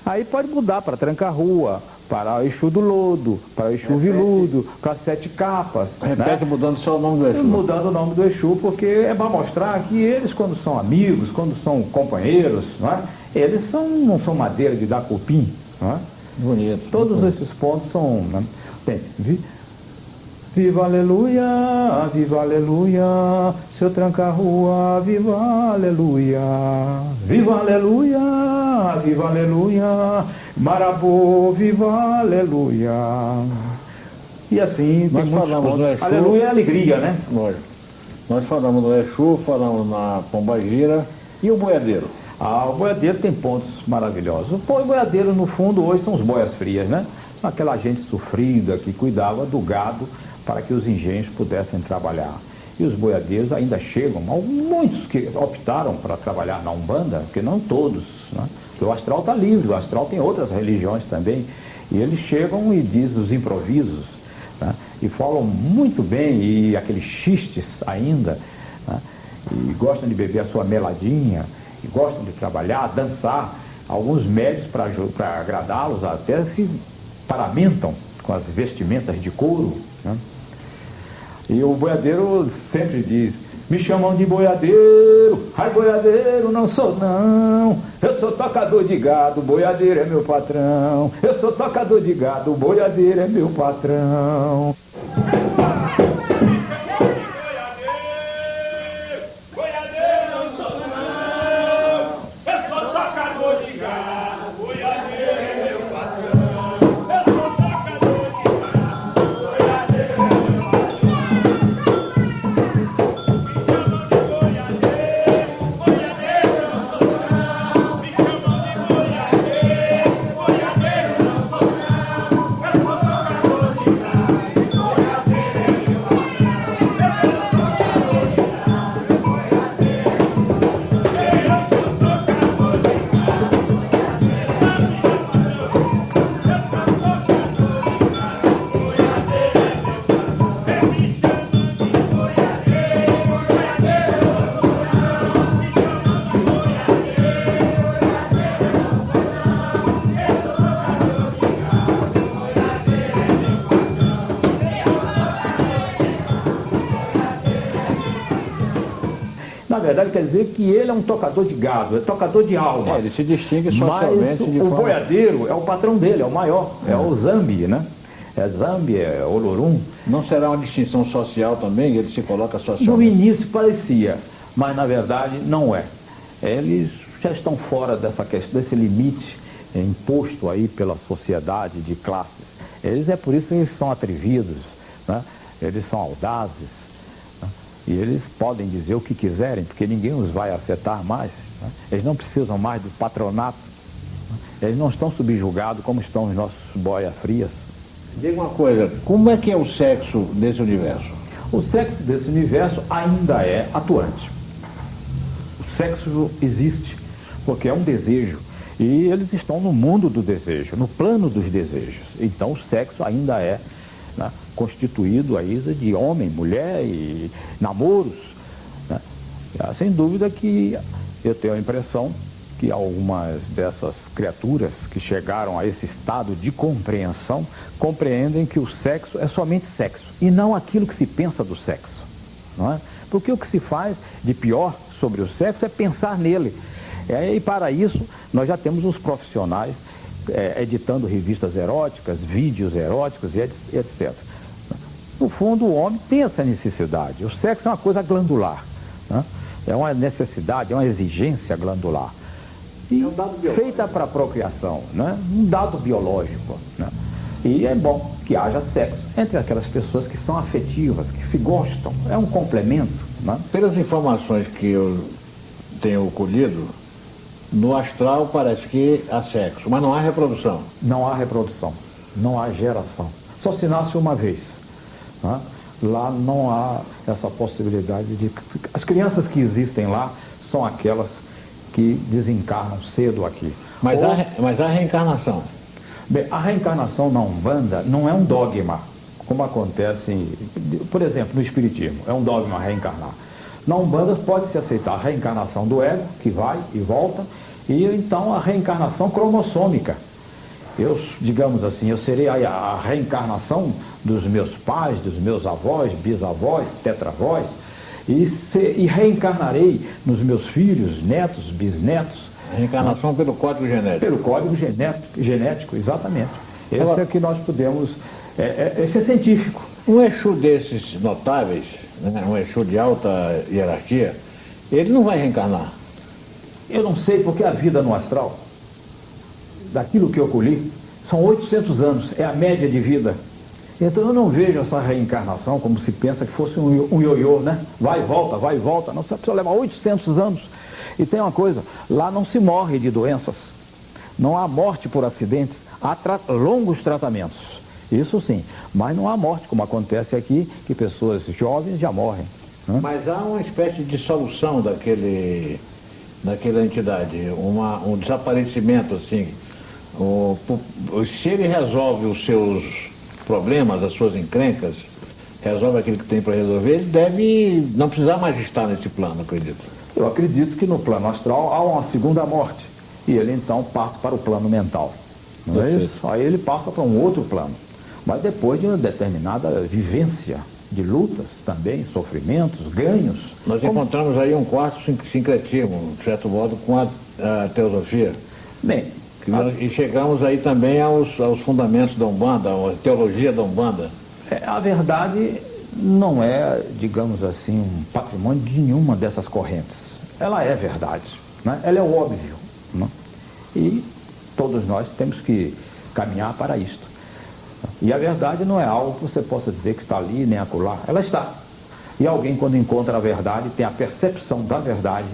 Aí pode mudar para Tranca-Rua, para o Exu do Lodo, para o Exu Viludo, para as Sete Capas. Repete, né? Mudando só o nome do Exu. Mudando o nome do Exu, porque é para mostrar que eles, quando são amigos, quando são companheiros, não é? Eles não são madeira de dar cupim. Não é? Bonito. Todos esses pontos são... Né? Tem, viva aleluia, viva aleluia, seu Tranca-Rua, viva aleluia, viva aleluia, viva aleluia, Marabô, viva aleluia. E assim, nós falamos do Exu, aleluia é alegria, né? Nós falamos do Exu, falamos na Pombagira e o boiadeiro. O boiadeiro tem pontos maravilhosos. O boiadeiro, no fundo, hoje são os boias frias, né? São aquela gente sofrida que cuidava do gado para que os engenhos pudessem trabalhar. E os boiadeiros ainda chegam, muitos que optaram para trabalhar na Umbanda, porque não todos, né? Porque o astral está livre, o astral tem outras religiões também, e eles chegam e dizem os improvisos, né? E falam muito bem, e aqueles xistes ainda, né? E gostam de beber a sua meladinha, e gostam de trabalhar, dançar. Alguns médios, para agradá-los, até se paramentam com as vestimentas de couro, né? E o boiadeiro sempre diz: me chamam de boiadeiro, ai boiadeiro não sou não, eu sou tocador de gado, boiadeiro é meu patrão, eu sou tocador de gado, boiadeiro é meu patrão. Na verdade, quer dizer que ele é um tocador de gado, é tocador de alma. Ele se distingue socialmente. Mas o boiadeiro é o patrão dele, é o maior, é o Zambi, né? É Zambi, é Olorum. Não será uma distinção social também? Ele se coloca socialmente? No início parecia, mas na verdade não é. Eles já estão fora dessa questão, desse limite imposto aí pela sociedade de classes. É por isso que eles são atrevidos, né? Eles são audazes. E eles podem dizer o que quiserem, porque ninguém os vai afetar mais, né? Eles não precisam mais do patronato, né? Eles não estão subjugados como estão os nossos boias frias. Diga uma coisa, como é que é o sexo desse universo? O sexo desse universo ainda é atuante. O sexo existe, porque é um desejo. E eles estão no mundo do desejo, no plano dos desejos. Então o sexo ainda é, né, constituído aí de homem, mulher e namoros, né? Sem dúvida que eu tenho a impressão que algumas dessas criaturas que chegaram a esse estado de compreensão compreendem que o sexo é somente sexo e não aquilo que se pensa do sexo, não é? Porque o que se faz de pior sobre o sexo é pensar nele. E para isso nós já temos os profissionais editando revistas eróticas, vídeos eróticos e etc. No fundo, o homem tem essa necessidade. O sexo é uma coisa glandular, né? É uma necessidade, é uma exigência glandular. E é um dado feita para a procriação, né? Um dado biológico, né? E é bom que haja sexo entre aquelas pessoas que são afetivas, que se gostam. É um complemento, né? Pelas informações que eu tenho colhido, no astral parece que há sexo, mas não há reprodução. Não há reprodução, não há geração. Só se nasce uma vez, né? Lá não há essa possibilidade de... As crianças que existem lá são aquelas que desencarnam cedo aqui. Mas há reencarnação. Bem, a reencarnação na Umbanda não é um dogma, como acontece, por exemplo, no Espiritismo. É um dogma reencarnar. Na Umbanda pode-se aceitar a reencarnação do ego, que vai e volta, e então a reencarnação cromossômica. Eu, digamos assim, eu serei a reencarnação dos meus pais, dos meus avós, bisavós, tetravós, e reencarnarei nos meus filhos, netos, bisnetos. Reencarnação pelo código genético. Pelo código genético, exatamente. Esse é o que nós podemos... esse é científico. Um Exu desses notáveis, né, um Exu de alta hierarquia, ele não vai reencarnar. Eu não sei, porque a vida no astral, daquilo que eu colhi, são 800 anos, é a média de vida. Então eu não vejo essa reencarnação como se pensa que fosse um ioiô, né? Vai e volta, não, você precisa levar 800 anos. E tem uma coisa, lá não se morre de doenças, não há morte por acidentes, há longos tratamentos, isso sim, mas não há morte, como acontece aqui, que pessoas jovens já morrem. Né? Mas há uma espécie de solução daquela entidade, um desaparecimento assim. Se ele resolve os seus problemas, as suas encrencas, resolve aquilo que tem para resolver, ele deve não precisar mais estar nesse plano, acredito. Eu acredito que no plano astral há uma segunda morte, e ele então parte para o plano mental. Não é isso? Aí ele passa para um outro plano. Mas depois de uma determinada vivência de lutas também, sofrimentos, ganhos. Nós encontramos aí um quarto sincretismo, de certo modo, com a teosofia. Bem, e chegamos aí também aos fundamentos da Umbanda, a teologia da Umbanda. A verdade não é, digamos assim, um patrimônio de nenhuma dessas correntes. Ela é verdade, né? Ela é o óbvio, né? E todos nós temos que caminhar para isto. E a verdade não é algo que você possa dizer que está ali, nem acolá. Ela está. E alguém, quando encontra a verdade, tem a percepção da verdade,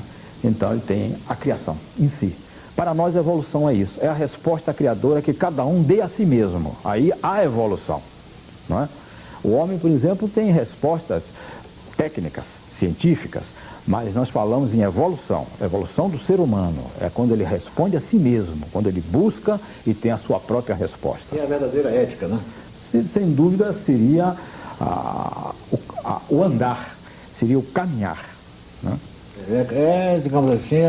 então ele tem a criação em si. Para nós, a evolução é isso. É a resposta criadora que cada um dê a si mesmo. Aí há evolução, não é? O homem, por exemplo, tem respostas técnicas, científicas, mas nós falamos em evolução. Evolução do ser humano é quando ele responde a si mesmo, quando ele busca e tem a sua própria resposta. E a verdadeira ética, né? Sem dúvida seria o andar, seria o caminhar, né? Digamos assim,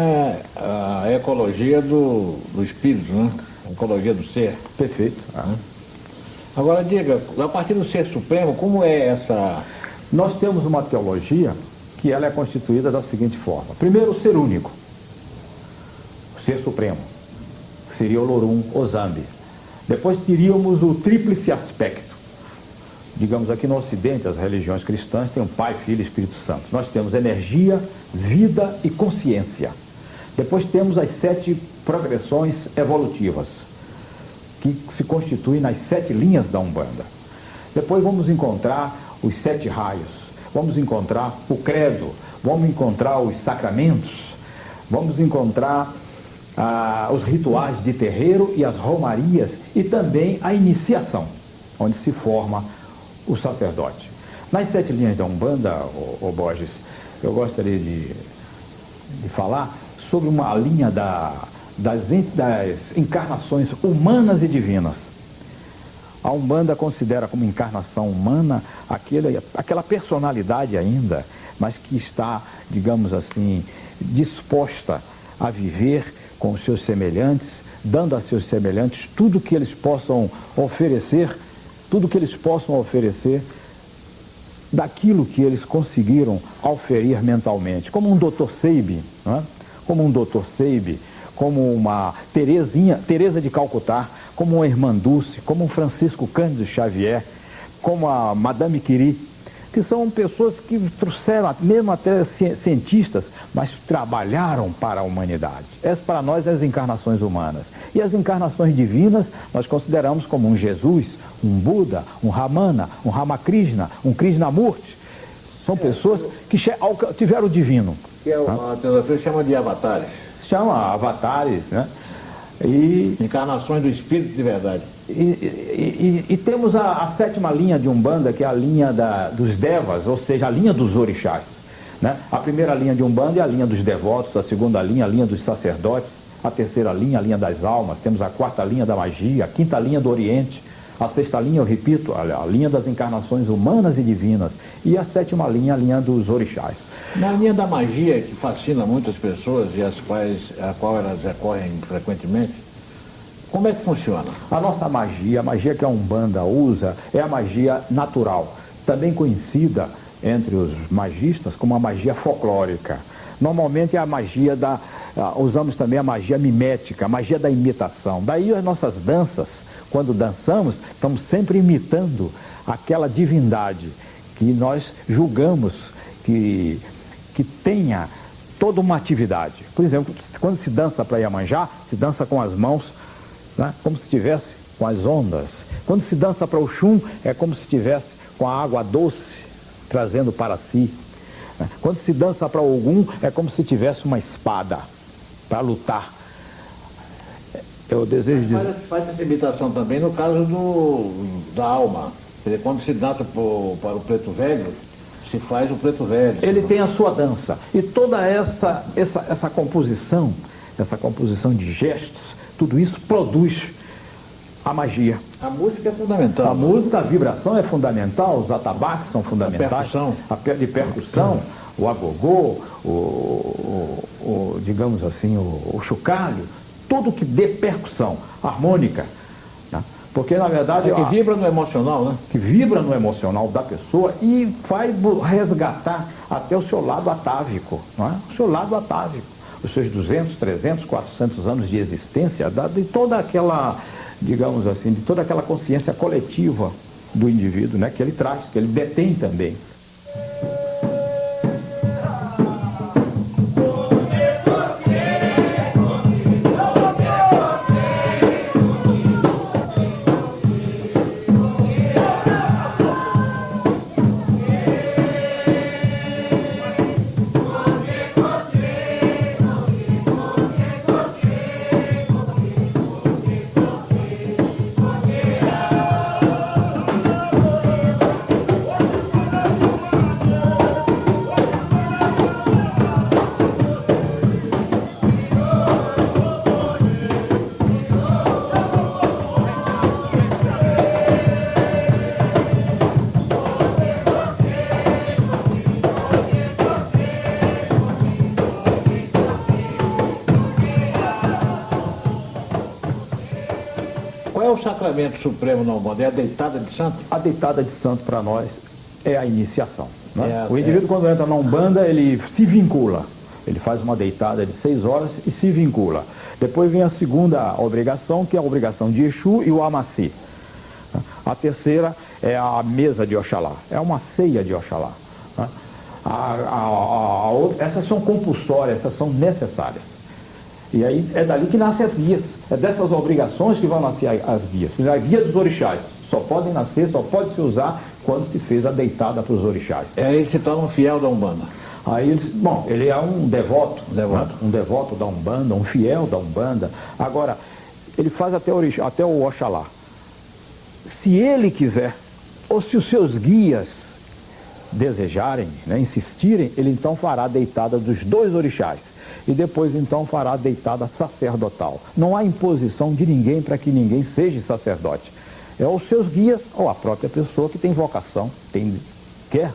a ecologia do espírito, né? A ecologia do ser. Perfeito. Agora diga, a partir do ser supremo, como é essa... Nós temos uma teologia que ela é constituída da seguinte forma. Primeiro, o ser único, o ser supremo, que seria o Lorum Ozambi. Depois teríamos o tríplice aspecto. Digamos aqui no Ocidente, as religiões cristãs têm o Pai, Filho e Espírito Santo. Nós temos energia, vida e consciência. Depois temos as 7 progressões evolutivas, que se constituem nas 7 linhas da Umbanda. Depois vamos encontrar os 7 raios, vamos encontrar o credo, vamos encontrar os sacramentos, vamos encontrar os rituais de terreiro e as romarias e também a iniciação, onde se forma o sacerdote. Nas 7 linhas da Umbanda, ô Borges, eu gostaria de falar sobre uma linha das encarnações humanas e divinas. A Umbanda considera como encarnação humana aquela personalidade ainda, mas que está, digamos assim, disposta a viver com os seus semelhantes, dando a seus semelhantes tudo que eles possam oferecer, daquilo que eles conseguiram auferir mentalmente, como um Dr. Seib, não é? Como um Dr. Seib, como uma Teresa de Calcutá, como uma Irmã Dulce, como um Francisco Cândido Xavier, como a Madame Curie, que são pessoas que trouxeram, mesmo até cientistas, mas trabalharam para a humanidade. Essas para nós as encarnações humanas. E as encarnações divinas nós consideramos como um Jesus, um Buda, um Ramana, um Ramakrishna, um Krishnamurti. São pessoas que tiveram o divino. Que a teologia chama de avatares. Chama avatares, né? Encarnações do espírito de verdade. E temos a 7ª linha de Umbanda, que é a linha dos devas, ou seja, a linha dos orixás, né? A primeira linha de Umbanda é a linha dos devotos, a segunda linha, a linha dos sacerdotes, a terceira linha, a linha das almas, temos a 4ª linha da magia, a 5ª linha do Oriente, a 6ª linha, eu repito, a linha das encarnações humanas e divinas, e a 7ª linha, a linha dos orixás. Na linha da magia, que fascina muitas pessoas e a qual elas recorrem frequentemente, como é que funciona? A nossa magia, a magia que a Umbanda usa, é a magia natural, também conhecida entre os magistas como a magia folclórica. Normalmente é a magia usamos também a magia mimética, a magia da imitação. Daí as nossas danças, quando dançamos, estamos sempre imitando aquela divindade que nós julgamos que tenha toda uma atividade. Por exemplo, quando se dança para Iemanjá, se dança com as mãos, né, como se estivesse com as ondas. Quando se dança para Oxum, é como se estivesse com a água doce, trazendo para si. né? Quando se dança para Ogum, é como se tivesse uma espada para lutar. Eu desejo dizer... Faz essa imitação também no caso da alma. Quer dizer, quando se dança para o preto velho, se faz o preto velho. Ele tem a sua dança. E toda essa composição de gestos, tudo isso produz a magia. A música é fundamental. A música, a vibração é fundamental, os atabaques são fundamentais. A percussão, o agogô, digamos assim, o chocalho, tudo que dê percussão, harmônica. Né? Porque, na verdade... que vibra no emocional, né? Que vibra no emocional da pessoa e faz resgatar até o seu lado atávico, não é? O seu lado atávico. Os seus 200, 300, 400 anos de existência, de toda aquela, digamos assim, de toda aquela consciência coletiva do indivíduo, né? Que ele traz, que ele detém também. Qual é o sacramento supremo na Umbanda? É a deitada de santo? A deitada de santo para nós é a iniciação. Né? O indivíduo, quando entra na Umbanda, ele se vincula. Ele faz uma deitada de 6 horas e se vincula. Depois vem a segunda obrigação, que é a obrigação de Exu e o Amaci. A terceira é a mesa de Oxalá. É uma ceia de Oxalá. Né? Essas são compulsórias, essas são necessárias. E aí é dali que nascem as guias. É dessas obrigações que vão nascer as guias. A guia dos orixás só podem nascer, só pode se usar quando se fez a deitada para os orixás. Aí ele se torna um fiel da Umbanda. Aí ele é um devoto. Né? Um devoto da Umbanda, um fiel da Umbanda. Agora, ele faz até o Oxalá. Se ele quiser, ou se os seus guias desejarem, né, insistirem, ele então fará a deitada dos 2 orixás. E depois então fará a deitada sacerdotal. Não há imposição de ninguém para que ninguém seja sacerdote. É os seus guias ou a própria pessoa que tem vocação, quer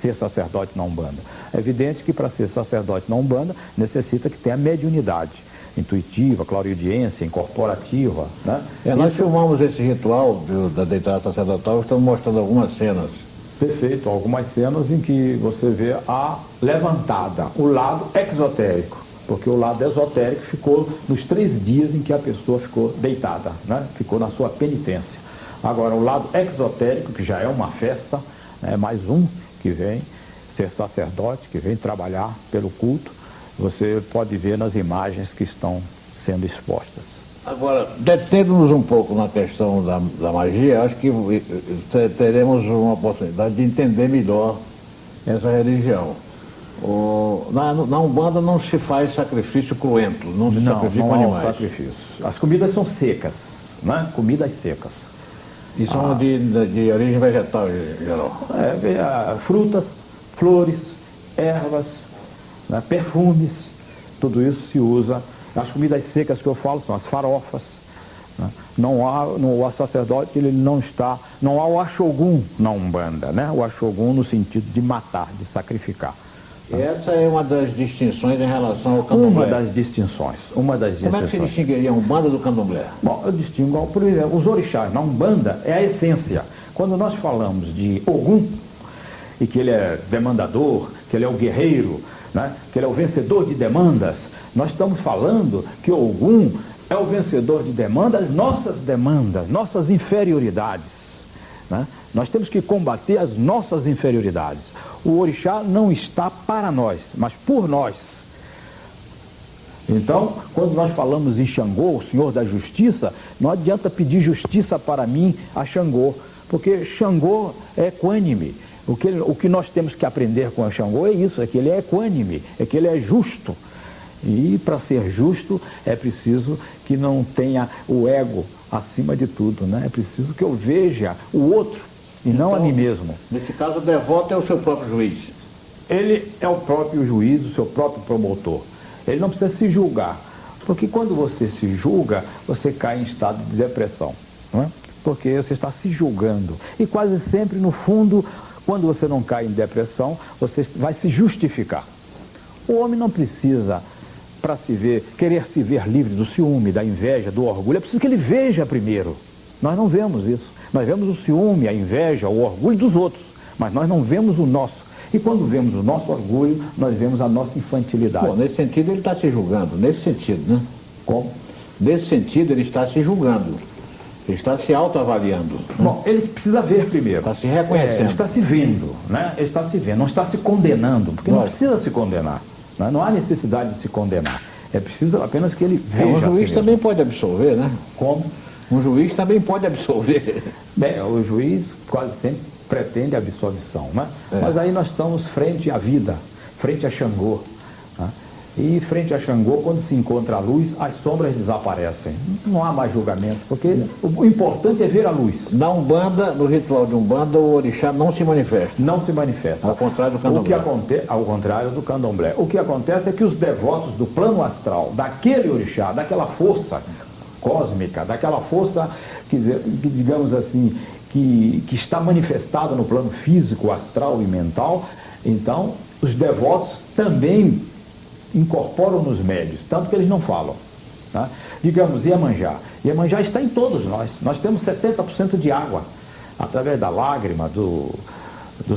ser sacerdote na Umbanda. É evidente que para ser sacerdote na Umbanda necessita que tenha mediunidade intuitiva, clareaudiência, incorporativa. Né? Nós filmamos esse ritual da deitada sacerdotal, estamos mostrando algumas cenas. Perfeito, algumas cenas em que você vê a levantada, o lado exotérico. Porque o lado esotérico ficou nos 3 dias em que a pessoa ficou deitada, né? Ficou na sua penitência. Agora, o lado exotérico, que já é uma festa, né? Mais um que vem ser sacerdote, que vem trabalhar pelo culto, você pode ver nas imagens que estão sendo expostas. Agora, detendo-nos um pouco na questão da magia, acho que teremos uma oportunidade de entender melhor essa religião. Na Umbanda não se faz sacrifício cruento, não se sacrificam animais. Não sacrifício. As comidas são secas, né? Comidas secas. E são de origem vegetal, em geral? Frutas, flores, ervas, né? Perfumes, tudo isso se usa. As comidas secas que eu falo são as farofas. Né? O sacerdote ele não há o Axogum na Umbanda, né? O Axogum no sentido de matar, de sacrificar. Essa é uma das distinções em relação ao candomblé. Uma das distinções. Como é que se distinguiria a Umbanda do candomblé? Bom, eu distingo, por exemplo, os orixás. Na Umbanda é a essência. Quando nós falamos de Ogum, e que ele é demandador, que ele é o guerreiro, né? Que ele é o vencedor de demandas, nós estamos falando que Ogum é o vencedor de demandas, nossas inferioridades. Né? Nós temos que combater as nossas inferioridades. O orixá não está para nós, mas por nós. Então, quando nós falamos em Xangô, o Senhor da Justiça, não adianta pedir justiça para mim a Xangô, porque Xangô é equânime, O que nós temos que aprender com o Xangô é isso, é que ele é equânime, é que ele é justo. E para ser justo é preciso que não tenha o ego acima de tudo, né? É preciso que eu veja o outro e não a mim mesmo. Nesse caso, o devoto é o seu próprio juiz. Ele é o próprio juiz, o seu próprio promotor. Ele não precisa se julgar, porque quando você se julga, você cai em estado de depressão, não é? Porque você está se julgando. E quase sempre, no fundo, quando você não cai em depressão, você vai se justificar. O homem não precisa, para se ver, querer se ver livre do ciúme, da inveja, do orgulho. É preciso que ele veja primeiro. Nós não vemos isso. Nós vemos o ciúme, a inveja, o orgulho dos outros, mas nós não vemos o nosso. E quando vemos o nosso orgulho, nós vemos a nossa infantilidade. Bom, nesse sentido ele está se julgando, nesse sentido, né? Como? Nesse sentido ele está se julgando, ele está se autoavaliando. Bom, ele precisa ver primeiro. Está se reconhecendo. Ele está se vendo, né? Ele está se vendo, não está se condenando, porque não precisa se condenar. Né? Não há necessidade de se condenar. É preciso apenas que ele veja. Um juiz também pode absolver, né? Como? Um juiz também pode absolver. Bem, o juiz quase sempre pretende a absolvição, né? É. Mas aí nós estamos frente à vida, frente a Xangô. Né? E frente a Xangô, quando se encontra a luz, as sombras desaparecem. Não há mais julgamento, porque o importante é ver a luz. Na Umbanda, no ritual de Umbanda, o orixá não se manifesta. Não se manifesta. Ao contrário do candomblé. Ao contrário do candomblé. O que acontece é que os devotos do plano astral, daquele orixá, daquela força cósmica, daquela força que digamos assim, que está manifestada no plano físico, astral e mental, então os devotos também incorporam nos médios, tanto que eles não falam. Tá? Digamos, Iemanjá. Iemanjá está em todos nós. Nós temos 70% de água, através da lágrima, do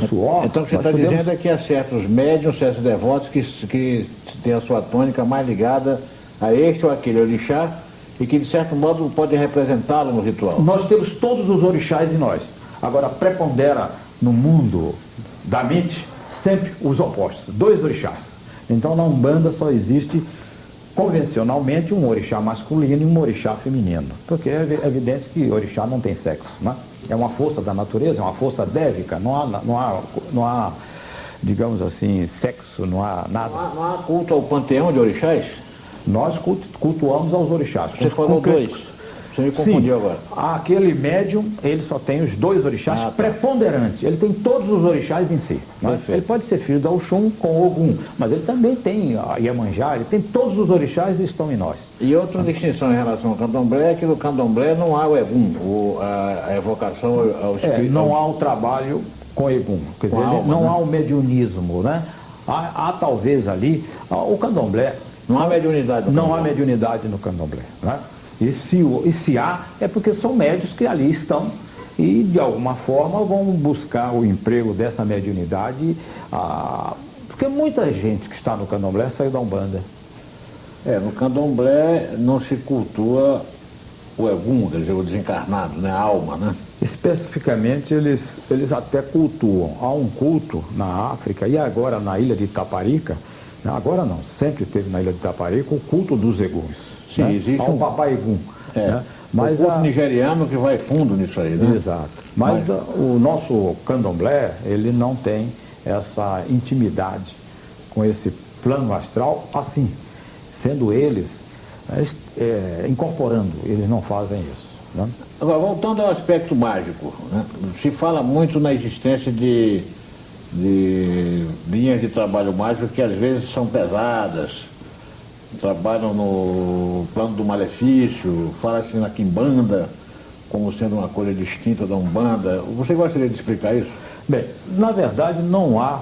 suor. Então o que você está dizendo é que há certos médiuns, certos devotos que têm a sua tônica mais ligada a este ou aquele orixá e que de certo modo podem representá-lo no ritual. Nós temos todos os orixás em nós. Agora, prepondera no mundo da mente sempre os opostos, 2 orixás. Então na Umbanda só existe convencionalmente um orixá masculino e um orixá feminino, porque é evidente que orixá não tem sexo, né? É uma força da natureza, é uma força dévica, não há digamos assim, sexo, não há nada. Não há culto ao panteão de orixás? Nós cultuamos aos orixás. Você falou 2. Você me confundiu agora. Aquele médium, ele só tem os 2 orixás preponderantes. Ele tem todos os orixás em si. Né? Ele pode ser filho da Oxum com Ogum, mas ele também tem a Iemanjá, ele tem todos os orixás e estão em nós. E outra distinção em relação ao candomblé é que no candomblé não há o Egum, a evocação ao espírito. Não há o trabalho com Egum, quer dizer, não há o mediunismo, né? Há talvez ali, o candomblé. Não há mediunidade no candomblé. Não há mediunidade no candomblé, né? E se há, é porque são médios que ali estão e, de alguma forma, vão buscar o emprego dessa mediunidade, porque muita gente que está no candomblé saiu da Umbanda. No candomblé não se cultua o Egum, quer dizer, o desencarnado, né? A alma, né? Especificamente, eles até cultuam. Há um culto na África e agora na ilha de Itaparica, agora não, sempre teve na ilha de Itaparica o culto dos Eguns. Sim, né? existe um Papai Egum. Né? Mas o culto nigeriano que vai fundo nisso aí, né? Exato. Mas o nosso candomblé, ele não tem essa intimidade com esse plano astral assim, sendo eles incorporando, eles não fazem isso. Né? Agora, voltando ao aspecto mágico, né? Se fala muito na existência de linhas de trabalho mágico que às vezes são pesadas, trabalham no plano do malefício, fala-se na quimbanda como sendo uma coisa distinta da Umbanda. Você gostaria de explicar isso? Bem, na verdade não há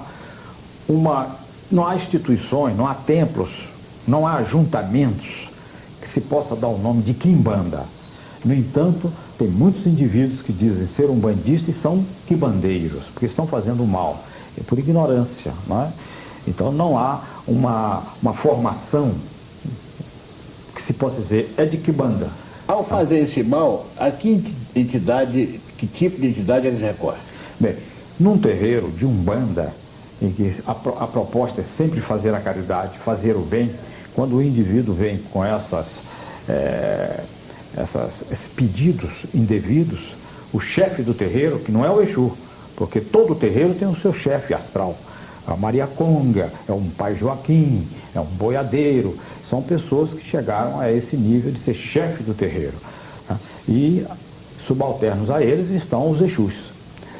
instituições, não há templos, não há ajuntamentos que se possa dar o nome de quimbanda. No entanto, tem muitos indivíduos que dizem ser umbandistas e são quimbandeiros, porque estão fazendo mal, por ignorância, não é? Então não há uma formação que se possa dizer é de quimbanda. Ao fazer esse mal, a que tipo de entidade eles recorrem? Bem, num terreiro de Umbanda, em que a proposta é sempre fazer a caridade, fazer o bem, quando o indivíduo vem com esses pedidos indevidos, o chefe do terreiro, que não é o Exu, porque todo terreiro tem o seu chefe astral. A Maria Conga, é um pai Joaquim, é um boiadeiro, são pessoas que chegaram a esse nível de ser chefe do terreiro. Né? E subalternos a eles estão os Exus.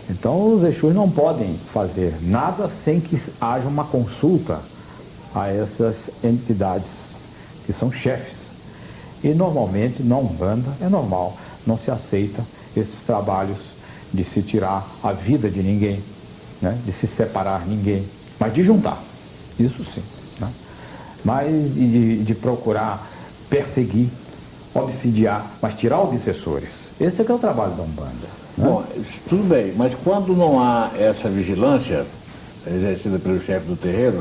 Então os Exus não podem fazer nada sem que haja uma consulta a essas entidades que são chefes. E normalmente na Umbanda é normal, não se aceita esses trabalhos de se tirar a vida de ninguém, né? De se separar ninguém, mas de juntar, isso sim, né? Mas de procurar perseguir, obsidiar, mas tirar obsessores. Esse é que é o trabalho da Umbanda. Né? Bom, tudo bem, mas quando não há essa vigilância exercida pelo chefe do terreiro...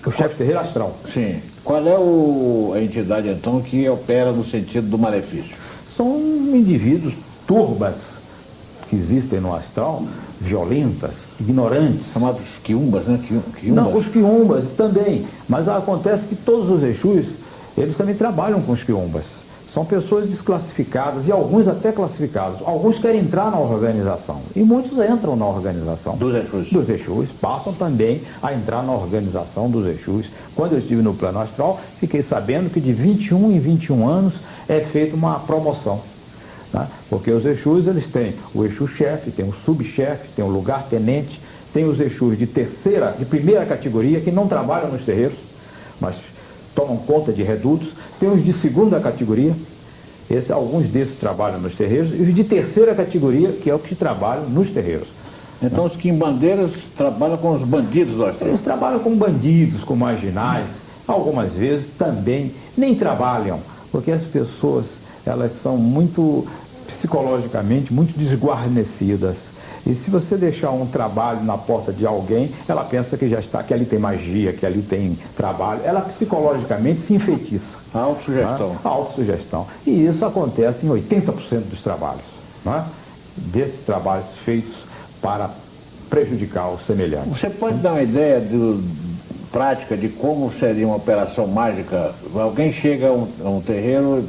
O chefe do terreiro astral. Sim. Qual é a entidade, então, que opera no sentido do malefício? São indivíduos turbas que existem no astral, violentas, ignorantes. Chamados quiumbas, né? Quiumbas. Não, os quiumbas também. Mas acontece que todos os Exus, eles também trabalham com os quiumbas. São pessoas desclassificadas e alguns até classificados. Alguns querem entrar na organização e muitos entram na organização. Dos Exus. Dos Exus, passam também a entrar na organização dos Exus. Quando eu estive no plano astral, fiquei sabendo que de 21 em 21 anos é feita uma promoção. Né? Porque os Exus, eles têm o Exu-chefe, tem o subchefe, tem o lugar-tenente, tem os Exus de primeira categoria, que não trabalham nos terreiros, mas tomam conta de redutos. Tem os de segunda categoria, alguns desses trabalham nos terreiros, e os de terceira categoria, que é o que trabalham nos terreiros. Então os quimbandeiros trabalham com os bandidos do astral? Eles trabalham com bandidos, com marginais, algumas vezes também nem trabalham, porque as pessoas, elas são muito, psicologicamente, muito desguarnecidas. E se você deixar um trabalho na porta de alguém, ela pensa que já está, que ali tem magia, que ali tem trabalho. Ela psicologicamente se enfeitiça. A autossugestão. Né? A autossugestão. E isso acontece em 80% dos trabalhos. Né? Desses trabalhos feitos para prejudicar o semelhante. Você pode dar uma ideia prática de como seria uma operação mágica? Alguém chega a um terreiro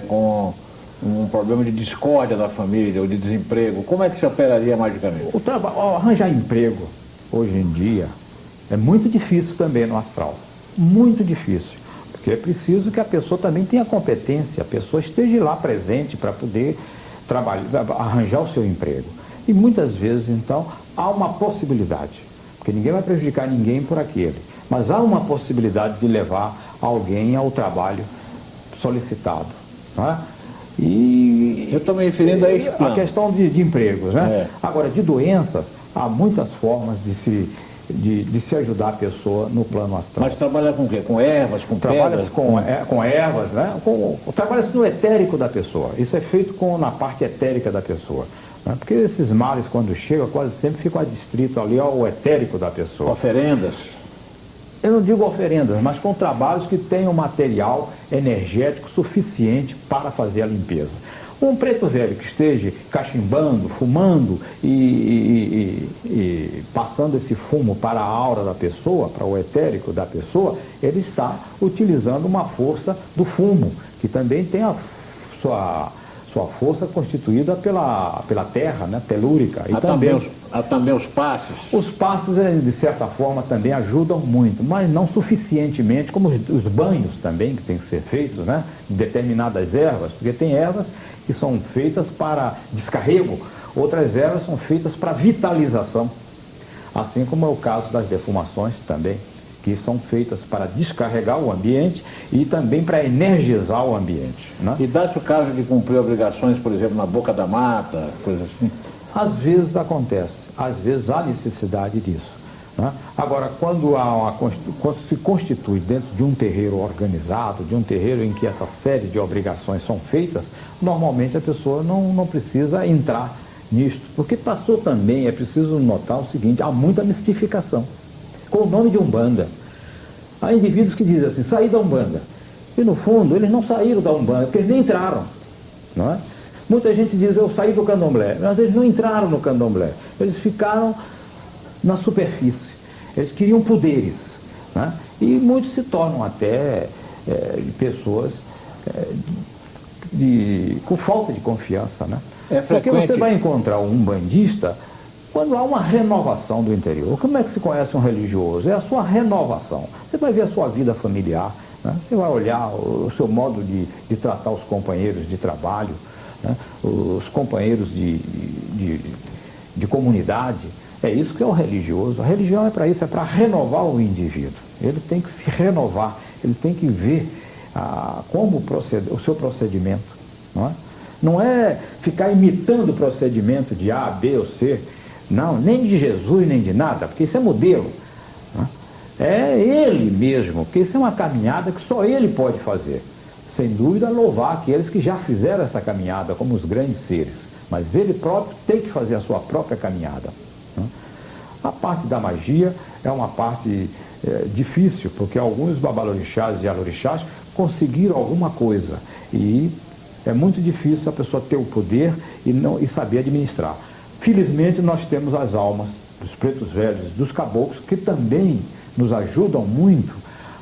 com um problema de discórdia da família ou de desemprego, como é que se operaria magicamente? Arranjar emprego hoje em dia é muito difícil também no astral, muito difícil, porque é preciso que a pessoa também tenha competência, a pessoa esteja lá presente para poder trabalhar, arranjar o seu emprego. E muitas vezes então há uma possibilidade, porque ninguém vai prejudicar ninguém por aquele, mas há uma possibilidade de levar alguém ao trabalho solicitado, não é? E eu estou me referindo a esse plano. A questão de empregos, né? É. Agora, de doenças, há muitas formas de se ajudar a pessoa no plano astral. Mas trabalha com o quê? Com ervas, com pedras? Com ervas, né? Trabalha-se no etérico da pessoa. Isso é feito na parte etérica da pessoa. Né? Porque esses males, quando chegam, quase sempre ficam adstritos ali ao etérico da pessoa. Oferendas? Eu não digo oferendas, mas com trabalhos que tenham material energético suficiente para fazer a limpeza. Um preto velho que esteja cachimbando, fumando e passando esse fumo para a aura da pessoa, para o etérico da pessoa, ele está utilizando uma força do fumo, que também tem a sua força constituída pela terra, né, telúrica. E há também os passes. Os passes, de certa forma, também ajudam muito, mas não suficientemente, como os banhos também, que tem que ser feitos, né, de determinadas ervas, porque tem ervas que são feitas para descarrego, outras ervas são feitas para vitalização, assim como é o caso das defumações também, que são feitas para descarregar o ambiente e também para energizar o ambiente. Né? E dá-se o caso de cumprir obrigações, por exemplo, na boca da mata, coisas assim? Às vezes acontece, às vezes há necessidade disso. Né? Agora, quando se constitui dentro de um terreiro organizado, de um terreiro em que essa série de obrigações são feitas, normalmente a pessoa não precisa entrar nisto. Porque passou também, é preciso notar o seguinte, há muita mistificação com o nome de Umbanda. Há indivíduos que dizem assim, saí da Umbanda. E no fundo, eles não saíram da Umbanda, porque eles nem entraram. Não é? Muita gente diz, eu saí do candomblé. Mas eles não entraram no candomblé. Eles ficaram na superfície. Eles queriam poderes. Né? E muitos se tornam até pessoas com falta de confiança. Né? É porque você vai encontrar um umbandista quando há uma renovação do interior. Como é que se conhece um religioso? É a sua renovação. Você vai ver a sua vida familiar, né? Você vai olhar o seu modo de tratar os companheiros de trabalho, né? Os companheiros de comunidade. É isso que é o religioso. A religião é para isso, é para renovar o indivíduo. Ele tem que se renovar, ele tem que ver como o seu procedimento. Não é? Não é ficar imitando o procedimento de A, B ou C, não, nem de Jesus, nem de nada, porque isso é modelo. Não é? É ele mesmo, porque isso é uma caminhada que só ele pode fazer. Sem dúvida, louvar aqueles que já fizeram essa caminhada, como os grandes seres, mas ele próprio tem que fazer a sua própria caminhada. Não é? A parte da magia é uma parte difícil, porque alguns babalorixás e alorixás conseguiram alguma coisa, e é muito difícil a pessoa ter o poder e saber administrar. Felizmente nós temos as almas dos pretos velhos, dos caboclos, que também nos ajudam muito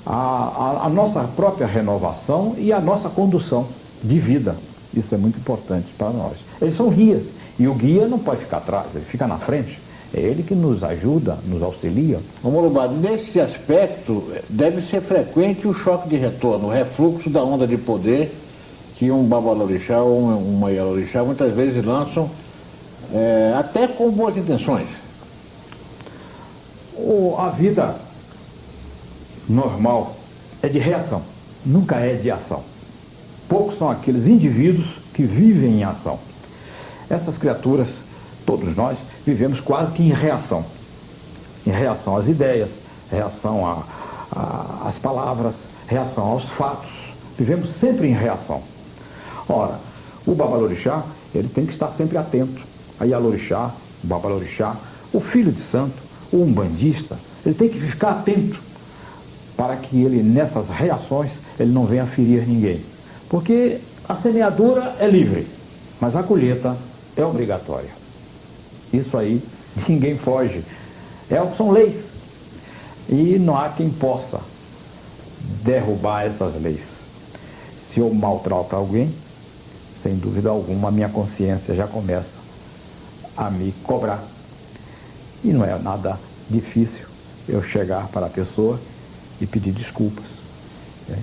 a nossa própria renovação e a nossa condução de vida. Isso é muito importante para nós. Eles são guias, e o guia não pode ficar atrás, ele fica na frente. É ele que nos ajuda, nos auxilia. Ô Morubá, nesse aspecto, deve ser frequente o choque de retorno, o refluxo da onda de poder que um babalorixá ou uma ialorixá muitas vezes lançam, até com boas intenções. A vida normal é de reação, nunca é de ação. Poucos são aqueles indivíduos que vivem em ação. Essas criaturas, todos nós, vivemos quase que em reação às ideias, reação às palavras, reação aos fatos. Vivemos sempre em reação. Ora, o babalorixá, ele tem que estar sempre atento. A ialorixá, o babalorixá, o filho de santo, o umbandista, ele tem que ficar atento para que ele, nessas reações, ele não venha ferir ninguém. Porque a semeadura é livre, mas a colheita é obrigatória. Isso aí, ninguém foge. São leis. E não há quem possa derrubar essas leis. Se eu maltrato alguém, sem dúvida alguma, a minha consciência já começa a me cobrar. E não é nada difícil eu chegar para a pessoa e pedir desculpas,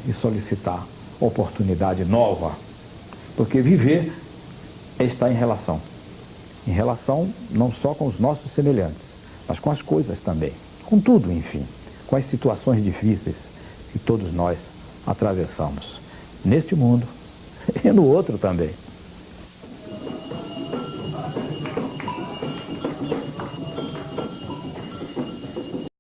e solicitar oportunidade nova. Porque viver é estar em relação. Em relação não só com os nossos semelhantes, mas com as coisas também. Com tudo, enfim. Com as situações difíceis que todos nós atravessamos. Neste mundo e no outro também.